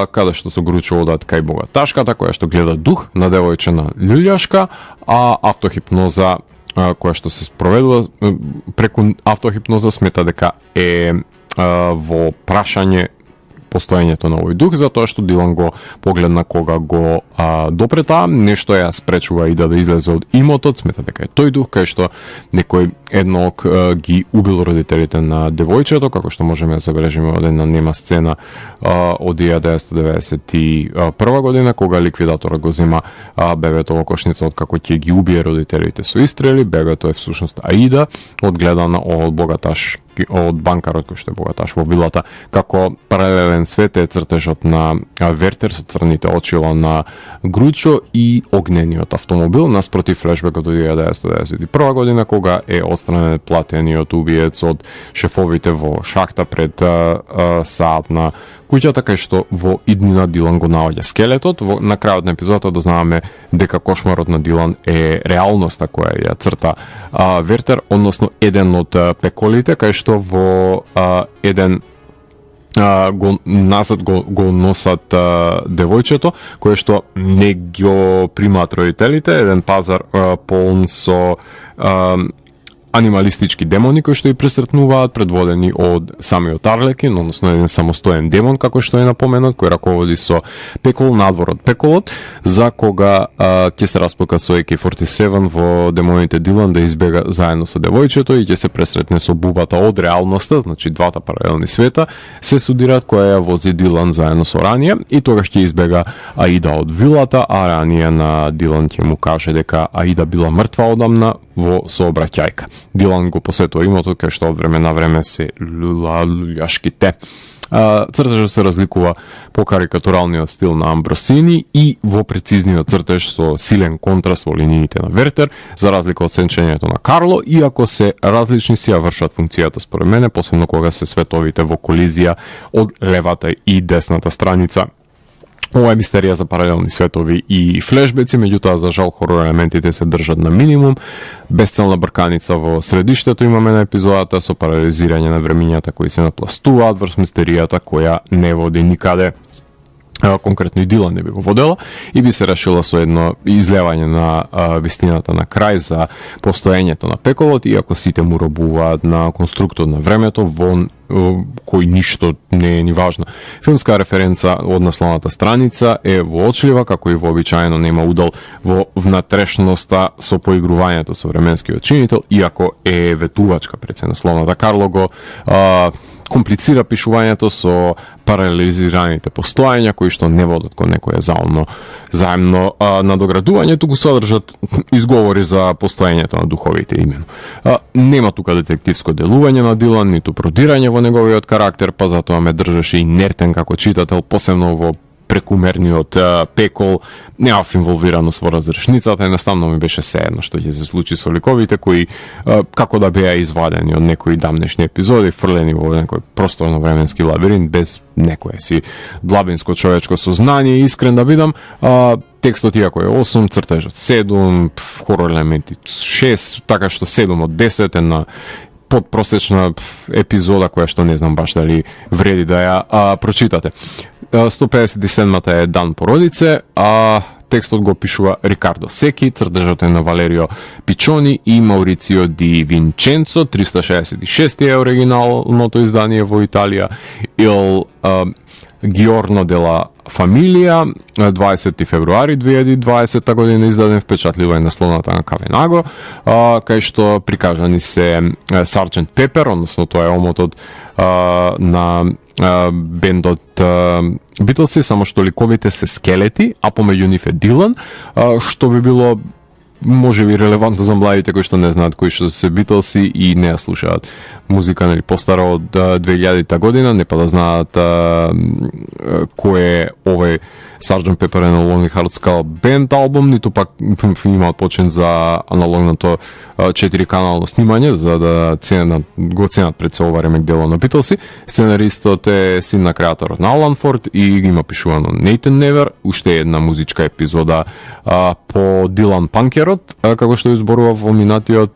каде што се огручува одат кај богаташката, која што гледа дух на девојчина љулјашка, а автохипноза која што се спроведува преку автохипноза смета дека е во прашање постоењето на овој дух, затоа што Дилан го погледна кога го допрета, нешто ја спречува и да излезе од имотот, смета дека е тој дух, кај што некој едног ги убил родителите на девојчето, како што можеме да забележиме од една нема сцена од 1991 година, кога ликвидаторот го зема бебето во кошница од како ќе ги убие родителите со истрели. Бебето е всушност Аида, одгледана од богаташ, од банкарот кој што е богаташ во вилата, како паралелен свет е цртежот на Вертер со црните очила на Гручо и огнениот автомобил, наспротив флешбекот од 1991 година, кога е отстранен платениот убиец од шефовите во шахта пред саат на куќата, кај што во иднина Дилан го наоѓа скелетот. На крајот на епизодата дознаваме дека кошмарот на Дилан е реалноста која ја црта Вертер, односно еден од пеколите, кај што во еден назад го носат девојчето, кое што не го примаат родителите, еден пазар полн со анималистички демони кои што и пресретнуваат, предводени од самиот Арлекин, односно еден самостоен демон, како што е напоменат, кој раководи со пекол надвор од пеколот, за кога ќе се распока со AK-47 во демоните Дилан да избега заедно со девојчето и ќе се пресретне со бубата од реалноста, значи двата паралелни света се судираат, која ја вози Дилан заедно со Рания, и тогаш ќе избега Аида од вилата, а Рания на Дилан ќе му каже дека Аида била мртва одамна во сообраќајка. Дилан го посетува имотот, кај што од време на време се љулјашките. Цртежот се разликува по карикатуралниот стил на Амбросини и во прецизниот цртеж со силен контраст во линиите на Вертер, за разлика од сенчењето на Карло, иако се различни си ја вршат функцијата според мене, посебно кога се световите во колизија од левата и десната страница. Ова е мистерија за паралелни светови и флешбеци, меѓутоа за жал хорор елементите се држат на минимум. Безцелна брканица во средиштето имаме на епизодата со паралелизирање на времињата кои се напластуваат врз мистеријата која не води никаде. Конкретно и Дилан не би го водела и би се решила со едно излевање на вистината на крај за постоењето на пеколот, иако сите му робуваат на конструктор на времето во кој ништо не е ни важно. Филмска референца од насловната страница е воочлива, како и вообичаено нема удел во внатрешноста со поигрувањето со временскиот чинител, иако е ветувачка пред се насловната. Карло го комплицира пишувањето со паралелизираните постојања кои што не водат кон некое заемно надоградување, туку содржат изговори за постоењето на духовите имено. Нема тука детективско делување на Дилан, ниту продирање во неговиот карактер, па затоа ме држеше инертен како читател, посебно во прекумерниот пекол, неав инволвираност во разрешницата, едноставно ми беше сеедно што ќе се случи со ликовите кои како да беа извадени од некои дамнешни епизоди, фрлени во некој просторно временски лабиринт без некое си длабинско човечко сознание. Искрен да бидам, текстот иако е 8, цртежот 7, хорор елементи 6, така што 7 од 10 е на подпросечна епизода која што не знам баш дали вреди да ја прочитате. 157-та е Дан Породице, а текстот го пишува Рикардо Секи, цртежот е на Валерио Пичони и Маурицио Ди Винченцо, 366 е оригиналното издание во Италија, Il Giorno della Familia, 20 февруари 2020 година, издаден впечатлива е насловната на Кавенаго, кај што прикажани се Сарджент Пепер, односно тоа е омотот на бендот Битлси, само што ликовите се скелети, а помеѓу нив е Дилан, што би било може би релевантно за младите кои што не знаат кои што се Битлси и не ја слушаат музика нели постара од 2000-та година, не па да знаат кој е овој Sgt. Pepper and the Lonely Hearts Club Band албум, ниту пак имаат почен за аналогното 4-канално снимање, за да го ценат пред се ова ремек дело на Битлси. Сценаристот е син на креаторот на Алан Форд и има пишувано Нейтан Невер, уште една музичка епизода по Дилан Панкерот, како што изборува во минатиот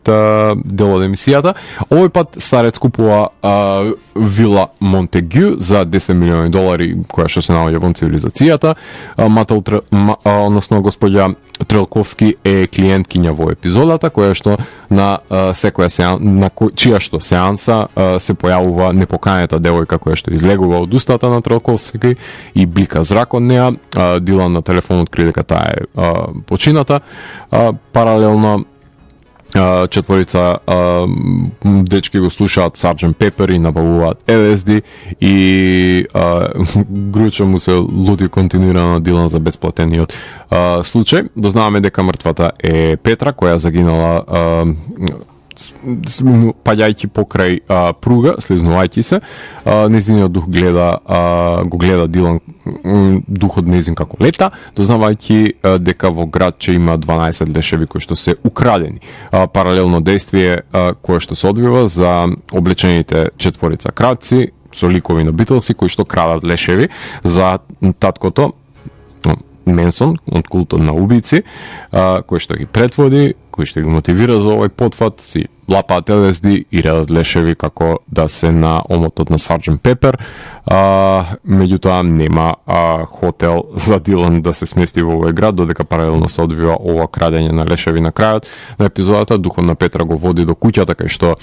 дел од емисијата. Овој пат старец купува вила Монтегю за $10 милиони, која што се наоѓа во цивилизацијата. Односно господја Трелковски е клиенткиња во епизодата, која што на секоја чија што сеанса се појавува непоканата девојка која што излегува од устата на Трелковски и блика зрак од неа. Дилан на телефонот крие дека таа е почината. Паралелно четворица дечки го слушаат Sgt. Pepper и набавуваат LSD и Гручо му се луди континуирано на Дилан за бесплатениот случај. Дознаваме дека мртвата е Петра, која загинала паѓајќи покрај пруга, слизнувајќи се. Незиниот дух го гледа Дилан, духот незин како лета, дознавајќи дека во градче има 12 лешеви кои што се украдени. Паралелно действие кое што се одвива за облечените четворица крадци со ликови на Битлси кои што крадат лешеви за таткото Менсон од култот на убици, кој што ги предводи, кој што ги мотивира за овој потфат, си лапаат LSD и редат лешеви како да се на омотот на Sgt. Pepper. Меѓутоа нема хотел за Дилан да се смести во овој град, додека паралелно се одвива ова крадење на лешеви на крајот на епизодата. Духот на Петра го води до куќата кај што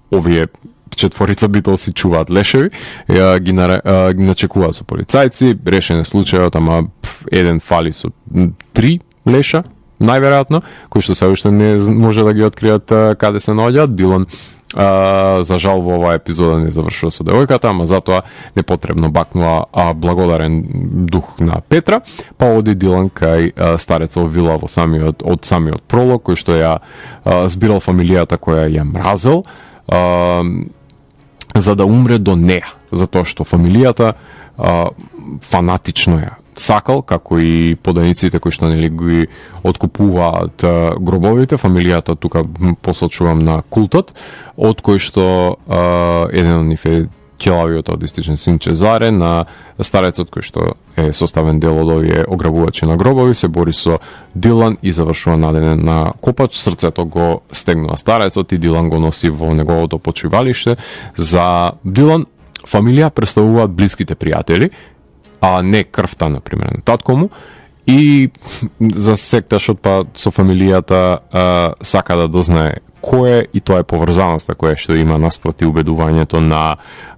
овие четворица Битлси чуваат лешеви, ги начекуваат со полицајци, решен е случајот, ама еден фали со 3 леша, најверојатно, кои што се уште не може да ги откријат каде се наоѓаат. Дилан за жал во оваа епизода не завршува со девојката, ама затоа непотребно бакнува благодарен дух на Петра, па оди Дилан кај старецов вила во самиот пролог, кој што ја збирал фамилијата која ја мразел, за да умре до неа, затоа што фамилијата фанатично ја сакал, како и поданиците кои што нели ги откупуваат гробовите. Фамилијата тука посочувам на култот, од кој што еден од нив е ќелавиот аутистичен син Чезаре, на старецот кој што е составен дел од овие ограбувачи на гробови, се бори со Дилан и завршува наденен на копач. Срцето го стегнува старецот и Дилан го носи во неговото почивалиште. За Дилан фамилија представуваат блиските пријатели, а не крвта, например, на татко му. И за секташот па со фамилијата сака да дознае кој е, и тоа е поврзаноста која што има наспроти убедувањето на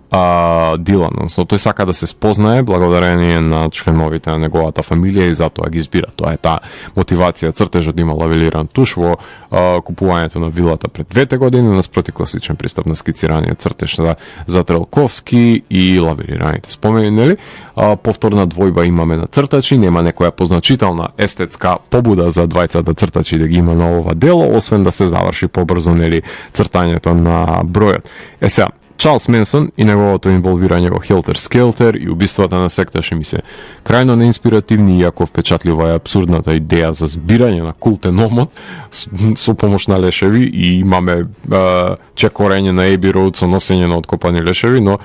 Дилан. Тој сака да се спознае благодарение на членовите на неговата фамилија и затоа ги избира. Тоа е таа мотивација. Цртежот има лавелиран туш во купувањето на вилата пред 2 години, наспроти класичен пристап на скицираниот цртеж за Трелковски и лавелираните спомени, нели? Повторна двојба имаме на цртачи, нема некоја позначителна естетска побуда за двајцата цртачи да ги има на ова дело, освен да се заврши побрзо, нели, цртањето на бројот. Сега, Чарлс Менсон и неговото инволвирање во Хелтер Скелтер и убиствата на секташи ми се крајно неинспиративни, иако впечатлива е абсурдната идеја за збирање на култен омот со помош на лешеви, и имаме чекорење на Еби Роуд со носење на откопани лешеви, но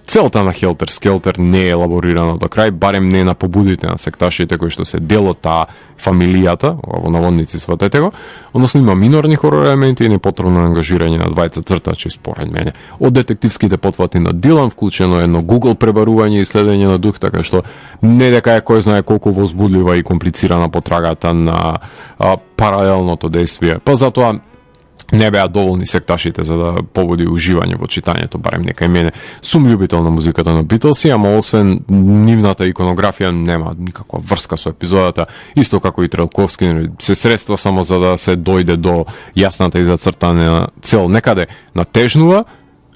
целта на Хелтер Скелтер не е елаборирана до крај, барем не на побудите на секташите кои што се дел од таа фамилијата, во наводници сватете го, односно има минорни хорор елементи и непотребно ангажирање на двајца цртачи според мене. Од детективските потвати на Дилан, вклучено едно Google пребарување и следење на дух, така што не дека е кој знае колку возбудлива и комплицирана потрагата на паралелното действие. Па затоа не беа доволни секташите за да побуди уживање во читањето, барем некај мене. Сум љубител на музиката на Битлси, ама освен нивната иконографија нема никаква врска со епизодата, исто како и Трелковски, се средства само за да се дојде до јасната и зацртана цел. Некаде натежнува,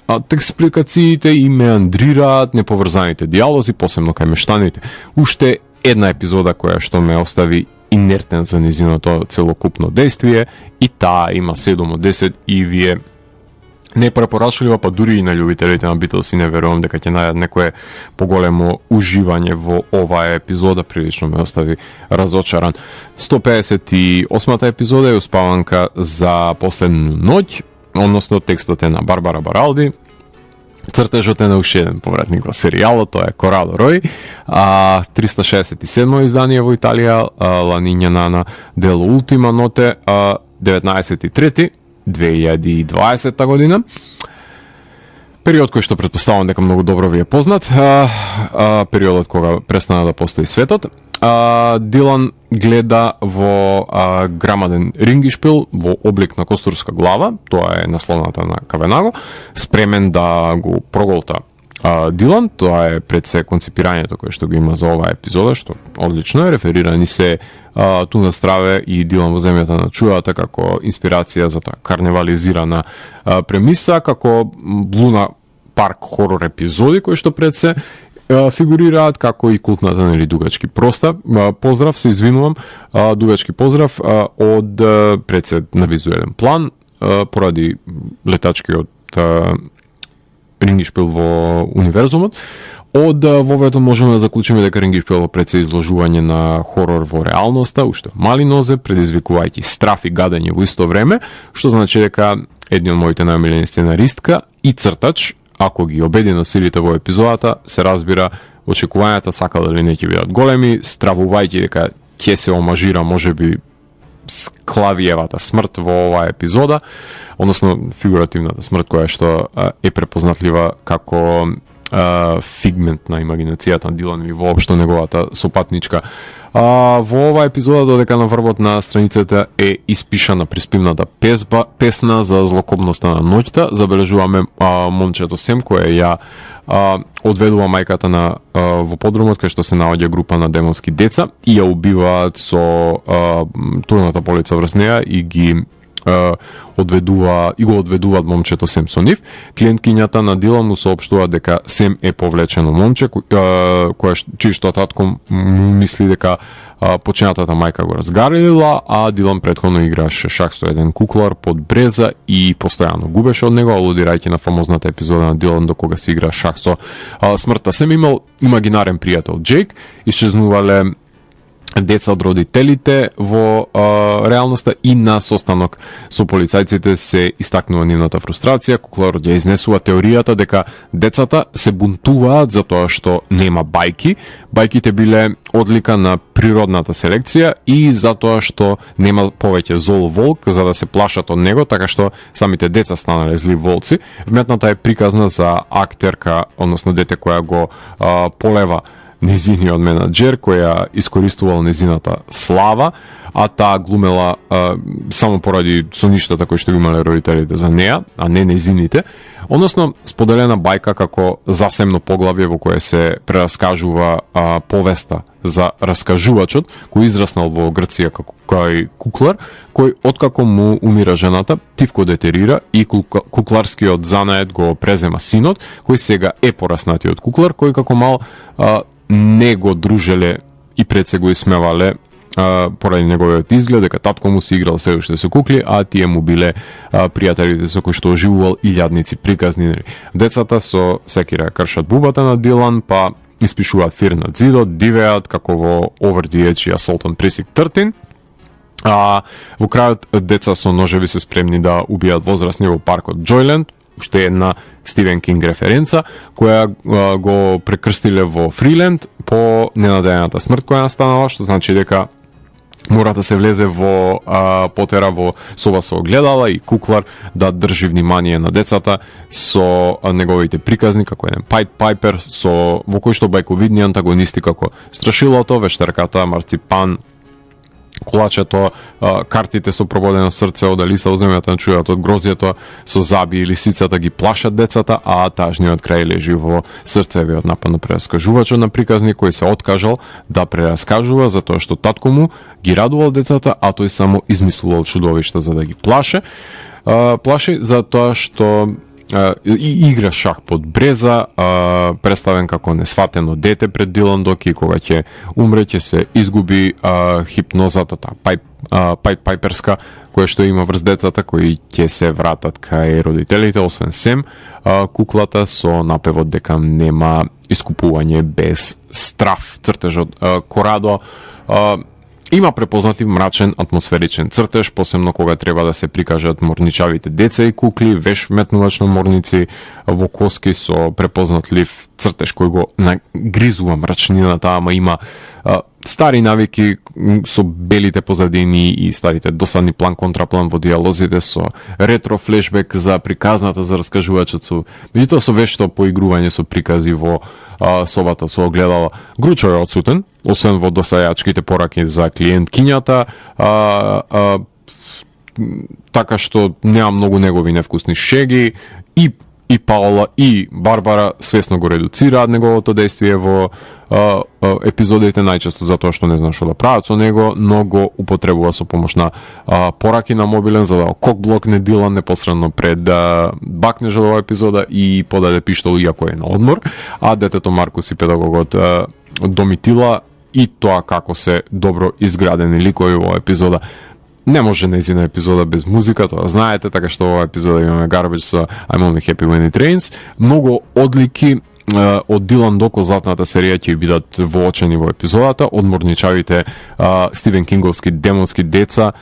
а експликациите и меандрираат, неповрзаните диалози, посебно кај мештаните. Уште една епизода која што ме остави инертен за низиното целокупно действие, и таа има 7 од 10 и вие не препорачлива, па дури и на љубителите на Битлси не верувам дека ќе најдат некое поголемо уживање во оваа епизода, прилично ме остави разочаран. 158-та епизода е успаванка за последна ноќ, односно текстот е на Барбара Баралди, цртежот е на уште еден повратник во серијалот, тоа е Корало Рој, 367 издание во Италија, La Niña Nana Дело Ултима Ноте, 19.3.2020 година. Период кој што претпоставам дека многу добро ви е познат, периодот кога престана да постои светот. Дилан гледа во грамаден рингишпил во облик на костурска глава, тоа е насловната на Кавенаго, спремен да го проголта Дилан. Тоа е пред се концепирањето кое што го има за оваа епизода, што одлично е, реферирани се Туна Страве и Дилан во земјата на чудата како инспирација за таа карневализирана премиса, како Луна парк хорор епизоди кои што пред се фигурираат, како и култната, нели, дугачки поздрав, се извинувам, дугачки поздрав од пред се на визуелен план поради летачкиот рингишпил во универзумот. Од вовето можеме да заклучиме дека рингишпил пред се изложување на хорор во реалноста, уште мали нозе, предизвикувајќи страф и гадење во исто време, што значи дека едни од моите најомилени сценаристка и цртач, ако ги обеди на силите во епизодата, се разбира, очекувањата сака дали не ќе бидат големи, стравувајќи дека ќе се омажира можеби Склавиевата смрт во оваа епизода, односно фигуративната смрт која што е препознатлива како фигмент на имагинацијата на Дилан или воопшто неговата сопатничка. Во оваа епизода додека на врвот на страницата е испишана приспивната песна за злокобноста на ноќта, забележуваме момчето Сем кое ја одведува мајката на во подрумот кај што се наоѓа група на демонски деца и ја убиваат со турната полица врз неа и ги го одведуваат момчето Сем со нив. Клиенткињата на Дилан му соопштува дека Сем е повлечено момче, чиј што татко му мисли дека починатата мајка го разгарила, а Дилан претходно играше шах со еден куклар под бреза и постојано губеше од него, алудирајќи на фамозната епизода на Дилан до кога се игра шах со смртта. Сем имал имагинарен пријател Джейк, исчезнувале деца од родителите во реалноста и на состанок со полицајците се истакнува нивната фрустрација. Кукларот ја изнесува теоријата дека децата се бунтуваат затоа што нема бајки. Бајките биле одлика на природната селекција и затоа што нема повеќе зол волк за да се плашат од него, така што самите деца станале зли волци. Вметната е приказна за актерка, односно дете која го полева незиниот менаџер, која искористувал незината слава, а таа глумела само поради соништата кои што имале родителите за неа, а не незините. Односно, споделена бајка како засемно поглавје во кое се прераскажува повеста за раскажувачот, кој израснал во Грција кај куклар, кој откако му умира жената, тивко детерира и кукларскиот занает го презема синот, кој сега е пораснатиот куклар, кој како мал не го дружеле и пред се го исмевале поради неговиот изглед, дека татко му си играл се уште со кукли, а тие му биле пријателите со кои што оживувал илјадници приказни. Децата со секира кршат бубата на Дилан, па испишуваат фир над зидот, дивеат како во Over the Edge и Assault on Precinct 13. Во крајот деца со ножеви се спремни да убијат возрастни во паркот Джојленд, уште една Стивен Кинг референца, која го прекрстиле во Фриленд по ненадејаната смрт која настанала, што значи дека мора да се влезе во потера во соба со огледала и куклар да држи внимание на децата со неговите приказни, како еден Пайт Пайпер, во кој што бајковидни антагонисти како Страшилото, Вештарката, Марципан, Колачето, картите со прободено срце од Алиса во земјата на чудото, од грозието со заби и лисицата ги плашат децата, а тажниот крај лежи во срцевиот напад на прераскажувачот на приказни кој се откажал да прераскажува затоа што татко му ги радувал децата, а тој само измислувал чудовишта за да ги плаши затоа што и игра шах под бреза, представен како несватено дете пред Дилан Доки, кога ќе умре, ќе се изгуби хипнозата, Пайперска, која што има врз децата, кои ќе се вратат кај родителите, освен Сем, куклата со напевот дека нема искупување без страф. Цртежот Корадо има препознатив мрачен атмосферичен цртеж, посебно кога треба да се прикажат морничавите деца и кукли, веш вметнувач на морници во коски со препознатлив цртеж кој го нагризува мрачнината, ама има стари навики со белите позадини и старите досадни план-контраплан во диалозите со ретро флешбек за приказната за раскажувачот меѓутоа со вешто поигрување со прикази во собата со огледала. Гручо е отсутен, освен во досајачките пораки за клиенткињата, така што нема многу негови невкусни шеги и Паула и Барбара свесно го редуцираат неговото дејствие во епизодите, најчесто затоа што не знаат што да прават со него, но го употребува со помош на пораки на мобилен за да кокблокне Дилан непосредно пред бакнежа во епизода и подаде пиштол иако е на одмор, а детето Маркус и педагогот Домитила и тоа како се добро изградени ликови во епизода. Не може нејзина епизода без музика, тоа знаете, така што ова епизода имаме Garbage со I'm Only Happy When It Rains. Многу одлики од Дилан Доко златната серија ќе бидат воочени во епизодата, од морничавите Стивен Кинговски демонски деца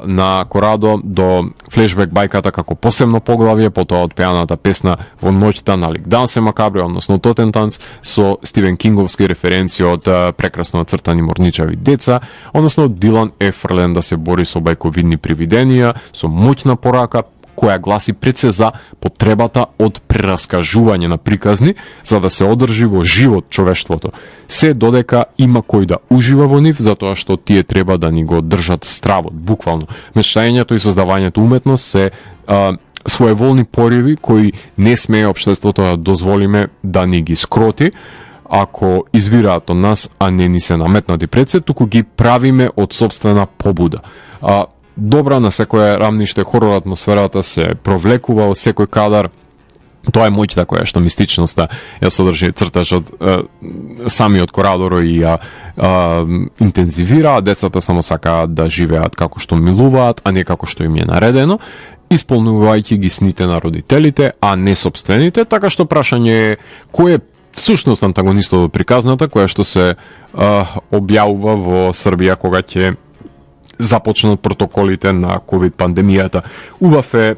на Корадо до флешбек бајката како посебно поглавје, потоа од пеаната песна во ноќта на Лик Дансе Макабре, односно Тотен танц со Стивен Кинговски референции од прекрасно цртани морничави деца, односно Дилан е фрлен да се бори со бајковидни привиденија, со моќна порака која гласи пред се за потребата од прераскажување на приказни за да се одржи во живот човештвото. Се додека има кој да ужива во нив, затоа што тие треба да ни го држат стравот, буквално. Мечтањето и создавањето уметност се своеволни пориви кои не смее општеството да дозволиме да ни ги скроти, ако извираат од нас, а не ни се наметнати пред се, туку ги правиме од сопствена побуда. добра на секое рамниште, хорор атмосферата се провлекува од секој кадар. Тоа е моќта која што мистичноста ја содржи цртачот самиот Корадоро и ја интензивира, децата само сакаат да живеат како што милуваат, а не како што им е наредено, исполнувајќи ги сните на родителите, а не собствените, така што прашање е кој е всушност антагонистот од приказната која што се објавува во Србија кога ќе започнат протоколите на ковид пандемијата. Убав е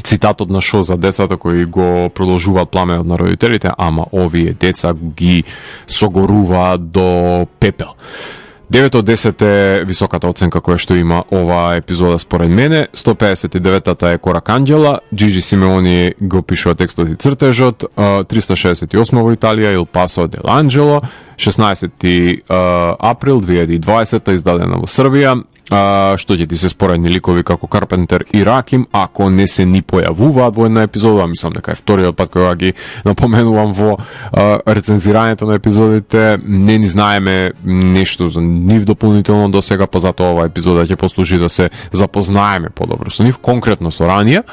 цитатот на шо за децата кои го продолжуваат пламенот на родителите, ама овие деца ги согоруваат до пепел. 9 од 10 е високата оценка која што има оваа епизода според мене. 159-та е Корак Анџела, Джиджи Симеони го пишува текстот и цртежот, 368 во Италија, Il Paso dell'Angelo, 16 април 2020 издадена во Србија. Што ќе ти се споредни ликови како Карпентер и Раким, ако не се ни појавуваат во една епизода, мислам дека е вториот пат кога ги напоменувам во рецензирањето на епизодите, не ни знаеме нешто за нив дополнително до сега, па затоа оваа епизода ќе послужи да се запознаеме подобро со нив, конкретно со ранија,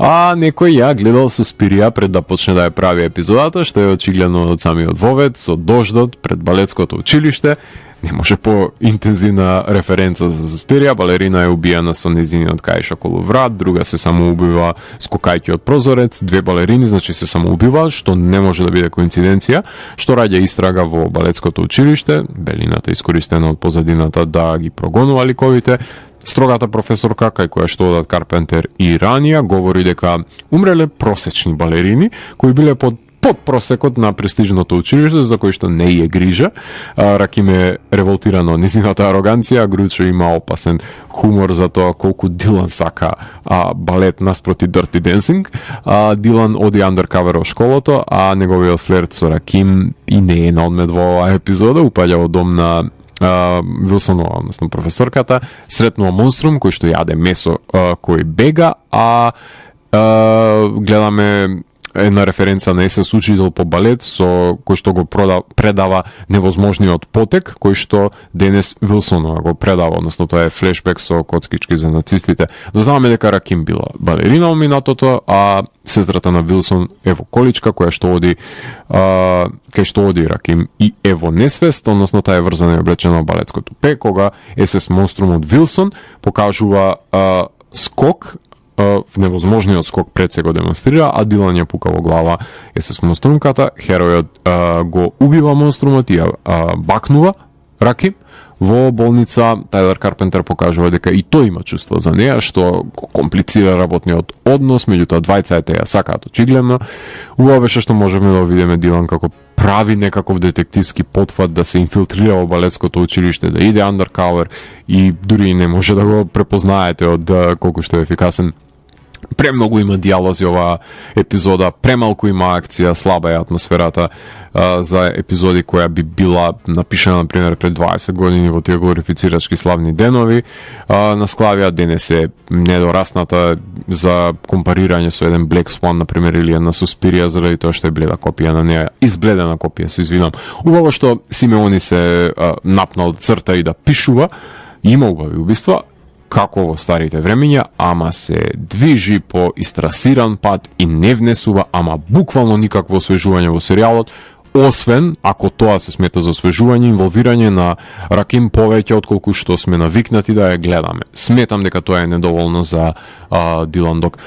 а некој ја гледал Суспирија пред да почне да ја прави епизодата, што е очигледно од самиот Вовет, со дождот пред балетското училиште. Не може по-интензивна референца за Суспирија. Балерина е убиена со незиниот каиш околу врат, друга се самоубива скокајќи од прозорец, две балерини, значи се самоубиваат, што не може да биде коинциденција, што раѓа истрага во балетското училиште, белината искористена од позадината да ги прогонува ликовите. Строгата професорка, кај која што одат Карпентер и ранија, говори дека умреле просечни балерини, кои биле под просекот на престижното училиште, за кој што не е грижа. Раким е револтирано од низината ароганција, а Гручо има опасен хумор за тоа колку Дилан сака балет наспроти Dirty Dancing. Дилан оди андеркавер во школото, а неговиот флерт со Раким и не е на одмет во оваа епизода, упаѓа во дом на Вилсонова, односно професорката, сретнува монструм кој што јаде месо кој бега, а гледаме една референца на СС учител по балет со кој што го предава невозможниот потек, кој што денес Вилсонова го предава, односно тоа е флешбек со коцкички за нацистите. Дознаваме дека Раким била балерина во минатото, а сестрата на Вилсон е во количка која што оди кај што оди Раким и е во несвест, односно таа е врзана и облечена во балетското пе, кога СС монструмот Вилсон покажува скок, в невозможниот скок пред се го демонстрира, а Дилан ја пука во глава СС монструмката, херојот го убива монструмот и ја бакнува Раким. Во болница Тајлер Карпентер покажува дека и тој има чувство за неа, што комплицира работниот однос, меѓутоа двајцата ја сакаат очигледно. Убаво беше што можеме да видиме Дилан како прави некаков детективски потфат да се инфилтрира во балетското училиште, да иде андеркавер и дури не може да го препознаете од колку што е ефикасен. Премногу има диалози оваа епизода, премалку има акција, слаба е атмосферата за епизоди која би била напишана, например, пред 20 години во тие глорифицирачки славни денови. На Склавија денес е недорасната за компарирање со еден Black Swan, например, или една Суспирија, заради тоа што е бледа копија на неа, избледена копија, се извинам. Убаво што Симеони се напнал црта и да пишува, има убави убиства, како во старите времења, ама се движи по истрасиран пат и не внесува, ама буквално никакво освежување во серијалот, освен ако тоа се смета за освежување, инволвирање на Раким повеќе отколку што сме навикнати да ја гледаме. Сметам дека тоа е недоволно за Дилан Док.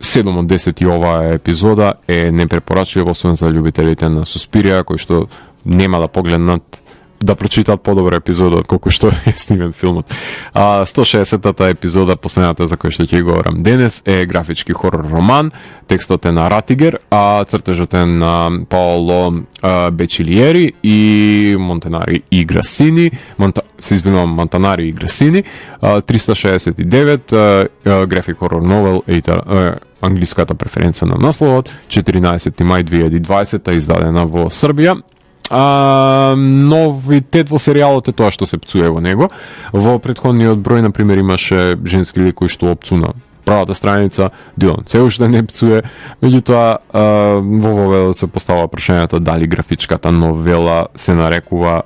7 од 10 и оваа епизода е непрепорачлива, освен за љубителите на Суспирија, кои што нема да погледнат да прочитат подобра епизода од колку што е снимен филмот. 160-та епизода, последната за која што ќе говорам денес, е графички хорор роман. Текстот е на Ратигер, а цртежот е на Паоло Бечилиери и Монтанари и Грасини. Монтанари и Грасини. 369 график хорор новел, англиската преференца на насловот, 14 мај 2020 издадена во Србија. Новитет во серијалот е тоа што се пцуе во него. Во претходниот број, например, имаше женски лик кој што опцуна правата страница, Дилан се уште не пцуе, меѓутоа во воведот се поставува прашањето дали графичката новела се нарекува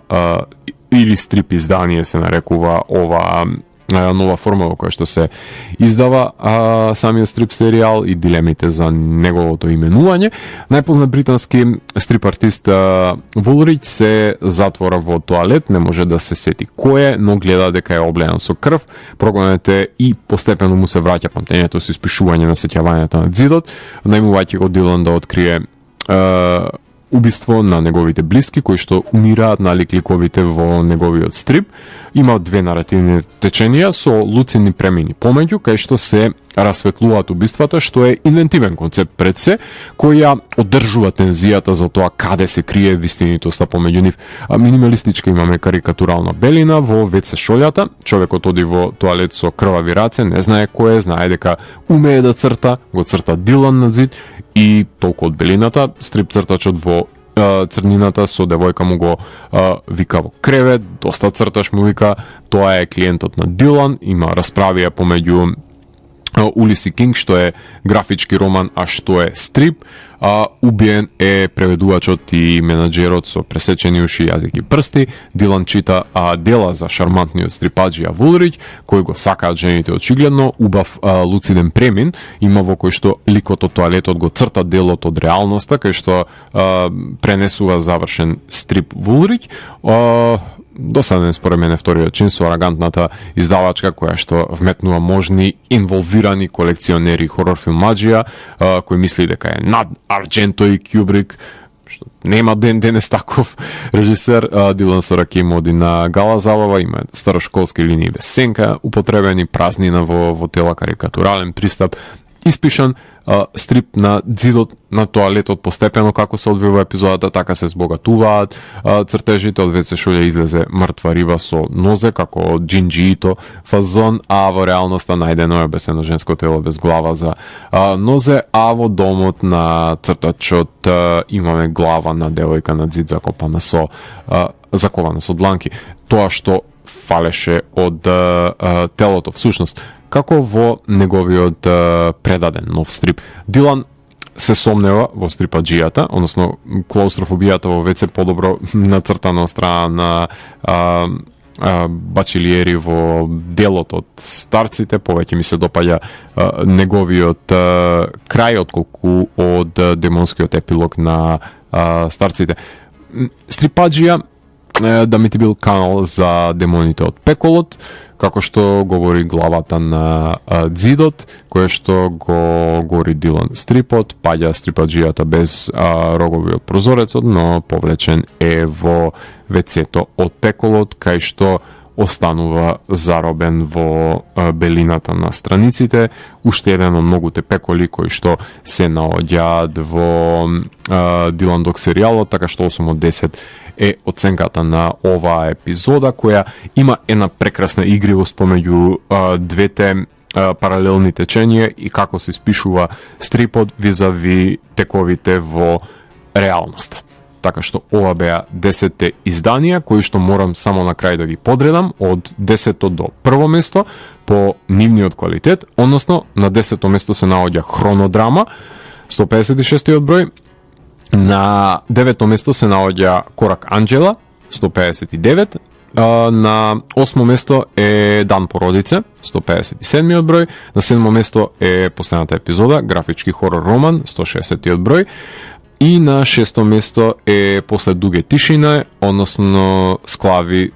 или стрип издание се нарекува ова нова форма во која што се издава самиот стрип серијал и дилемите за неговото именување. Најпознат британски стрип артист Вулрич се затвора во тоалет, не може да се сети кој е, но гледа дека е облеан со крв. Прогонете и постепено му се враќа памтењето со испишување на сеќавањата на зидот, најмувајќи го Дилан да открие убиство на неговите блиски кои што умираат налик ликовите во неговиот стрип. Има две наративни теченија со луцидни премини помеѓу, кај што се расветлуваат убиствата, што е инвентивен концепт пред се, кој ја одржува тензијата за тоа каде се крие вистинитоста помеѓу нив. Минималистичка имаме карикатурална белина во WC шолјата, човекот оди во тоалет со крвави раце, не знае кој е, знае дека умее да црта, го црта Дилан на зид и толку од белината. Стрип цртачот во црнината со девојка му го вика во кревет, доста црташ му вика, тоа е клиентот на Дилан, има расправија помеѓу Улиси Кинг, што е графички роман, а што е стрип. Убиен е преведувачот и менаџерот со пресечени уши, јазик и прсти. Дилан чита дела за шармантниот стрипаџија Вулрич, кој го сакаат жените очигледно. Убав луциден премин има во кој што ликот од тоалетот го црта делот од реалноста, кај што пренесува завршен стрип Вулрич. Досаден според мене вториот чин со арагантната издавачка која што вметнува можни инволвирани колекционери хорор филмаџија, кој мисли дека е над Ардженто и Кјубрик, што нема ден денес таков режисер. Дилан Сораким оди на гала забава, има старошколски линии без сенка, употребени празнина во тела, карикатурален пристап, испишан стрип на зидот на тоалетот постепено како се одвива епизодата, така се збогатуваат цртежите. Од WC шолја излезе мртва риба со нозе како джинджиито фазон, а во реалноста најдено е обесено женско тело без глава за нозе, а во домот на цртачот имаме глава на девојка на зид закована со дланки. Тоа што фалеше од телото всушност, како во неговиот предаден нов стрип. Дилан се сомнева во стрипаџијата, односно клаустрофобијата во WC подобро нацртана од страна на бачилиери во делот од старците. Повеќе ми се допаѓа неговиот крај отколку од демонскиот епилог на старците. Стрипаџија да ми ти бил канал за демоните од пеколот, како што говори главата на зидот, кое што го гори Дилан стрипот, паѓа стрипаџијата без рогови од прозорецот, но повлечен е во WC-то од пеколот, кај што останува заробен во белината на страниците. Уште еден од многуте пеколи кои што се наоѓаат во Дилан Дог серијалот, така што 8 од 10 е оценката на оваа епизода, која има една прекрасна игривост помеѓу двете паралелни теченија и како се испишува стрипот визави тековите во реалноста. Така што ова беа 10 изданија кои што морам само на крај да ги подредам од 10 до прво место по нивниот квалитет, односно на 10 место се наоѓа Хронодрама, 156 број. На 9 место се наоѓа Корак Анџела, 159. На 8 место е Дан породице, 157 број. На 7 место е последната епизода, графички хорор роман, 160 број. И на 6 место е После дуге тишина, односно Склави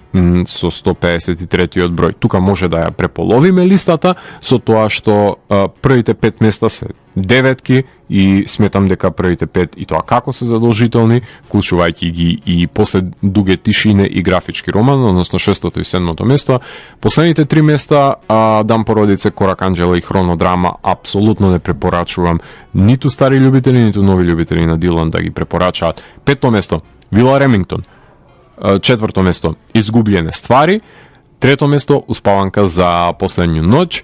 со 153 број. Тука може да ја преполовиме листата со тоа што првите 5 места се деветки и сметам дека првите 5 и тоа како се задолжителни, вклучувајќи ги и После дуге тишине и графички роман, односно 6 и 7 место. Последните 3 места Дан породице, Корак Анџела и Хронодрама апсолутно не препорачувам ниту стари љубители, ниту нови љубители на Дилан да ги препорачаат. 5 место Вила Ремингтон. 4 место Изгубljene ствари. 3 место Успаванка за последњу ноќ.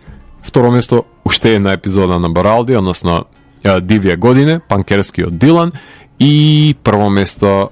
2 место уште една епизода на Баралди, односно Дивија године, панкерскиот Дилан. И прво место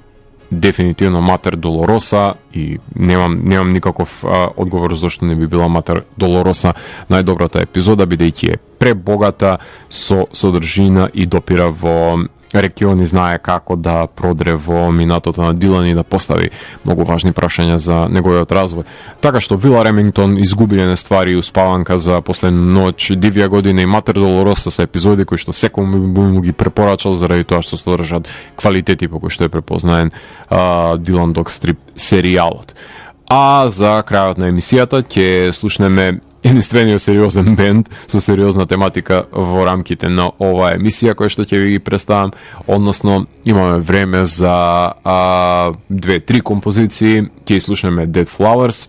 дефинитивно Матер Долороса, и немам никаков одговор зашто не би била Матер Долороса најдобрата епизода, бидејќи е пребогата со содржина и допира во Рекион знае како да продре во минатото на Дилан и да постави многу важни прашања за неговиот развој. Така што Вила Ремингтон, Изгубljene ствари и Успаванка за последна ноќ, Дивја година и Матер Долороса се епизоди кои што секој му ги препорачал заради тоа што содржат квалитети по кои што е препознаен Дилан Дог стрип серијалот. А за крајот на емисијата ќе слушнеме единствениот сериозен бенд со сериозна тематика во рамките на оваа емисија која што ќе ви ги представам, односно имаме време за 2-3 композиции. Ќе слушнеме Dead Flowers,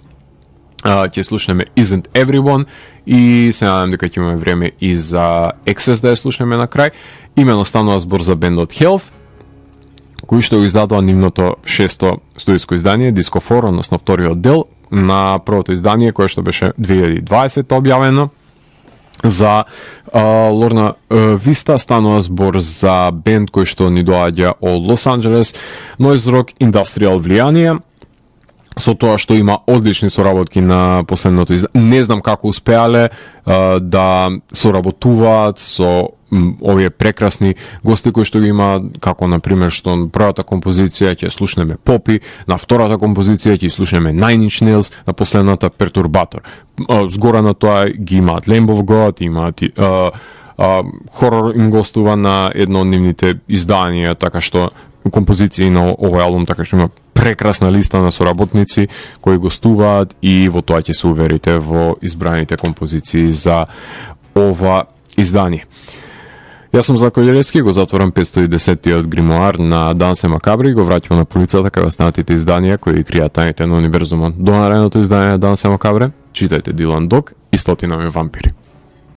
ќе слушнеме Isn't Everyone и се надам дека ќе имаме време и за Excess да ја слушнеме на крај. Имено станува збор за бендот Health, кој што го издадува нивното 6-то студиско издание Disco 4, односно вториот дел на првото издание кое што беше 2020 објавено. За Лорна Виста станува збор за бенд кој што ни доаѓа од Лос Анџелес, noise rock индустријал влијание, со тоа што има одлични соработки на последното издание. Не знам како успеале да соработуваат со овие прекрасни гости кои што ги има, како на пример што на првата композиција ќе слушнеме Попи, на втората композиција ќе слушнеме Nine Inch Nails, на последната Perturbator. Згора на тоа ги имаат Lamb of God, имаат Horror им гостува на едно од нивните изданија, така што композиции на овој албум, така што има прекрасна листа на соработници кои гостуваат и во тоа ќе се уверите во избраните композиции за ова издание. Јас сум Златко Ѓелевски, го затворам 510-тиот гримоар на Дансе Макабри, го враќам на полицата кај останатите изданија кои кријат тајните на универзумот. До наредното издание на Дансе Макабре, читајте Дилан Дог и 100 вампири.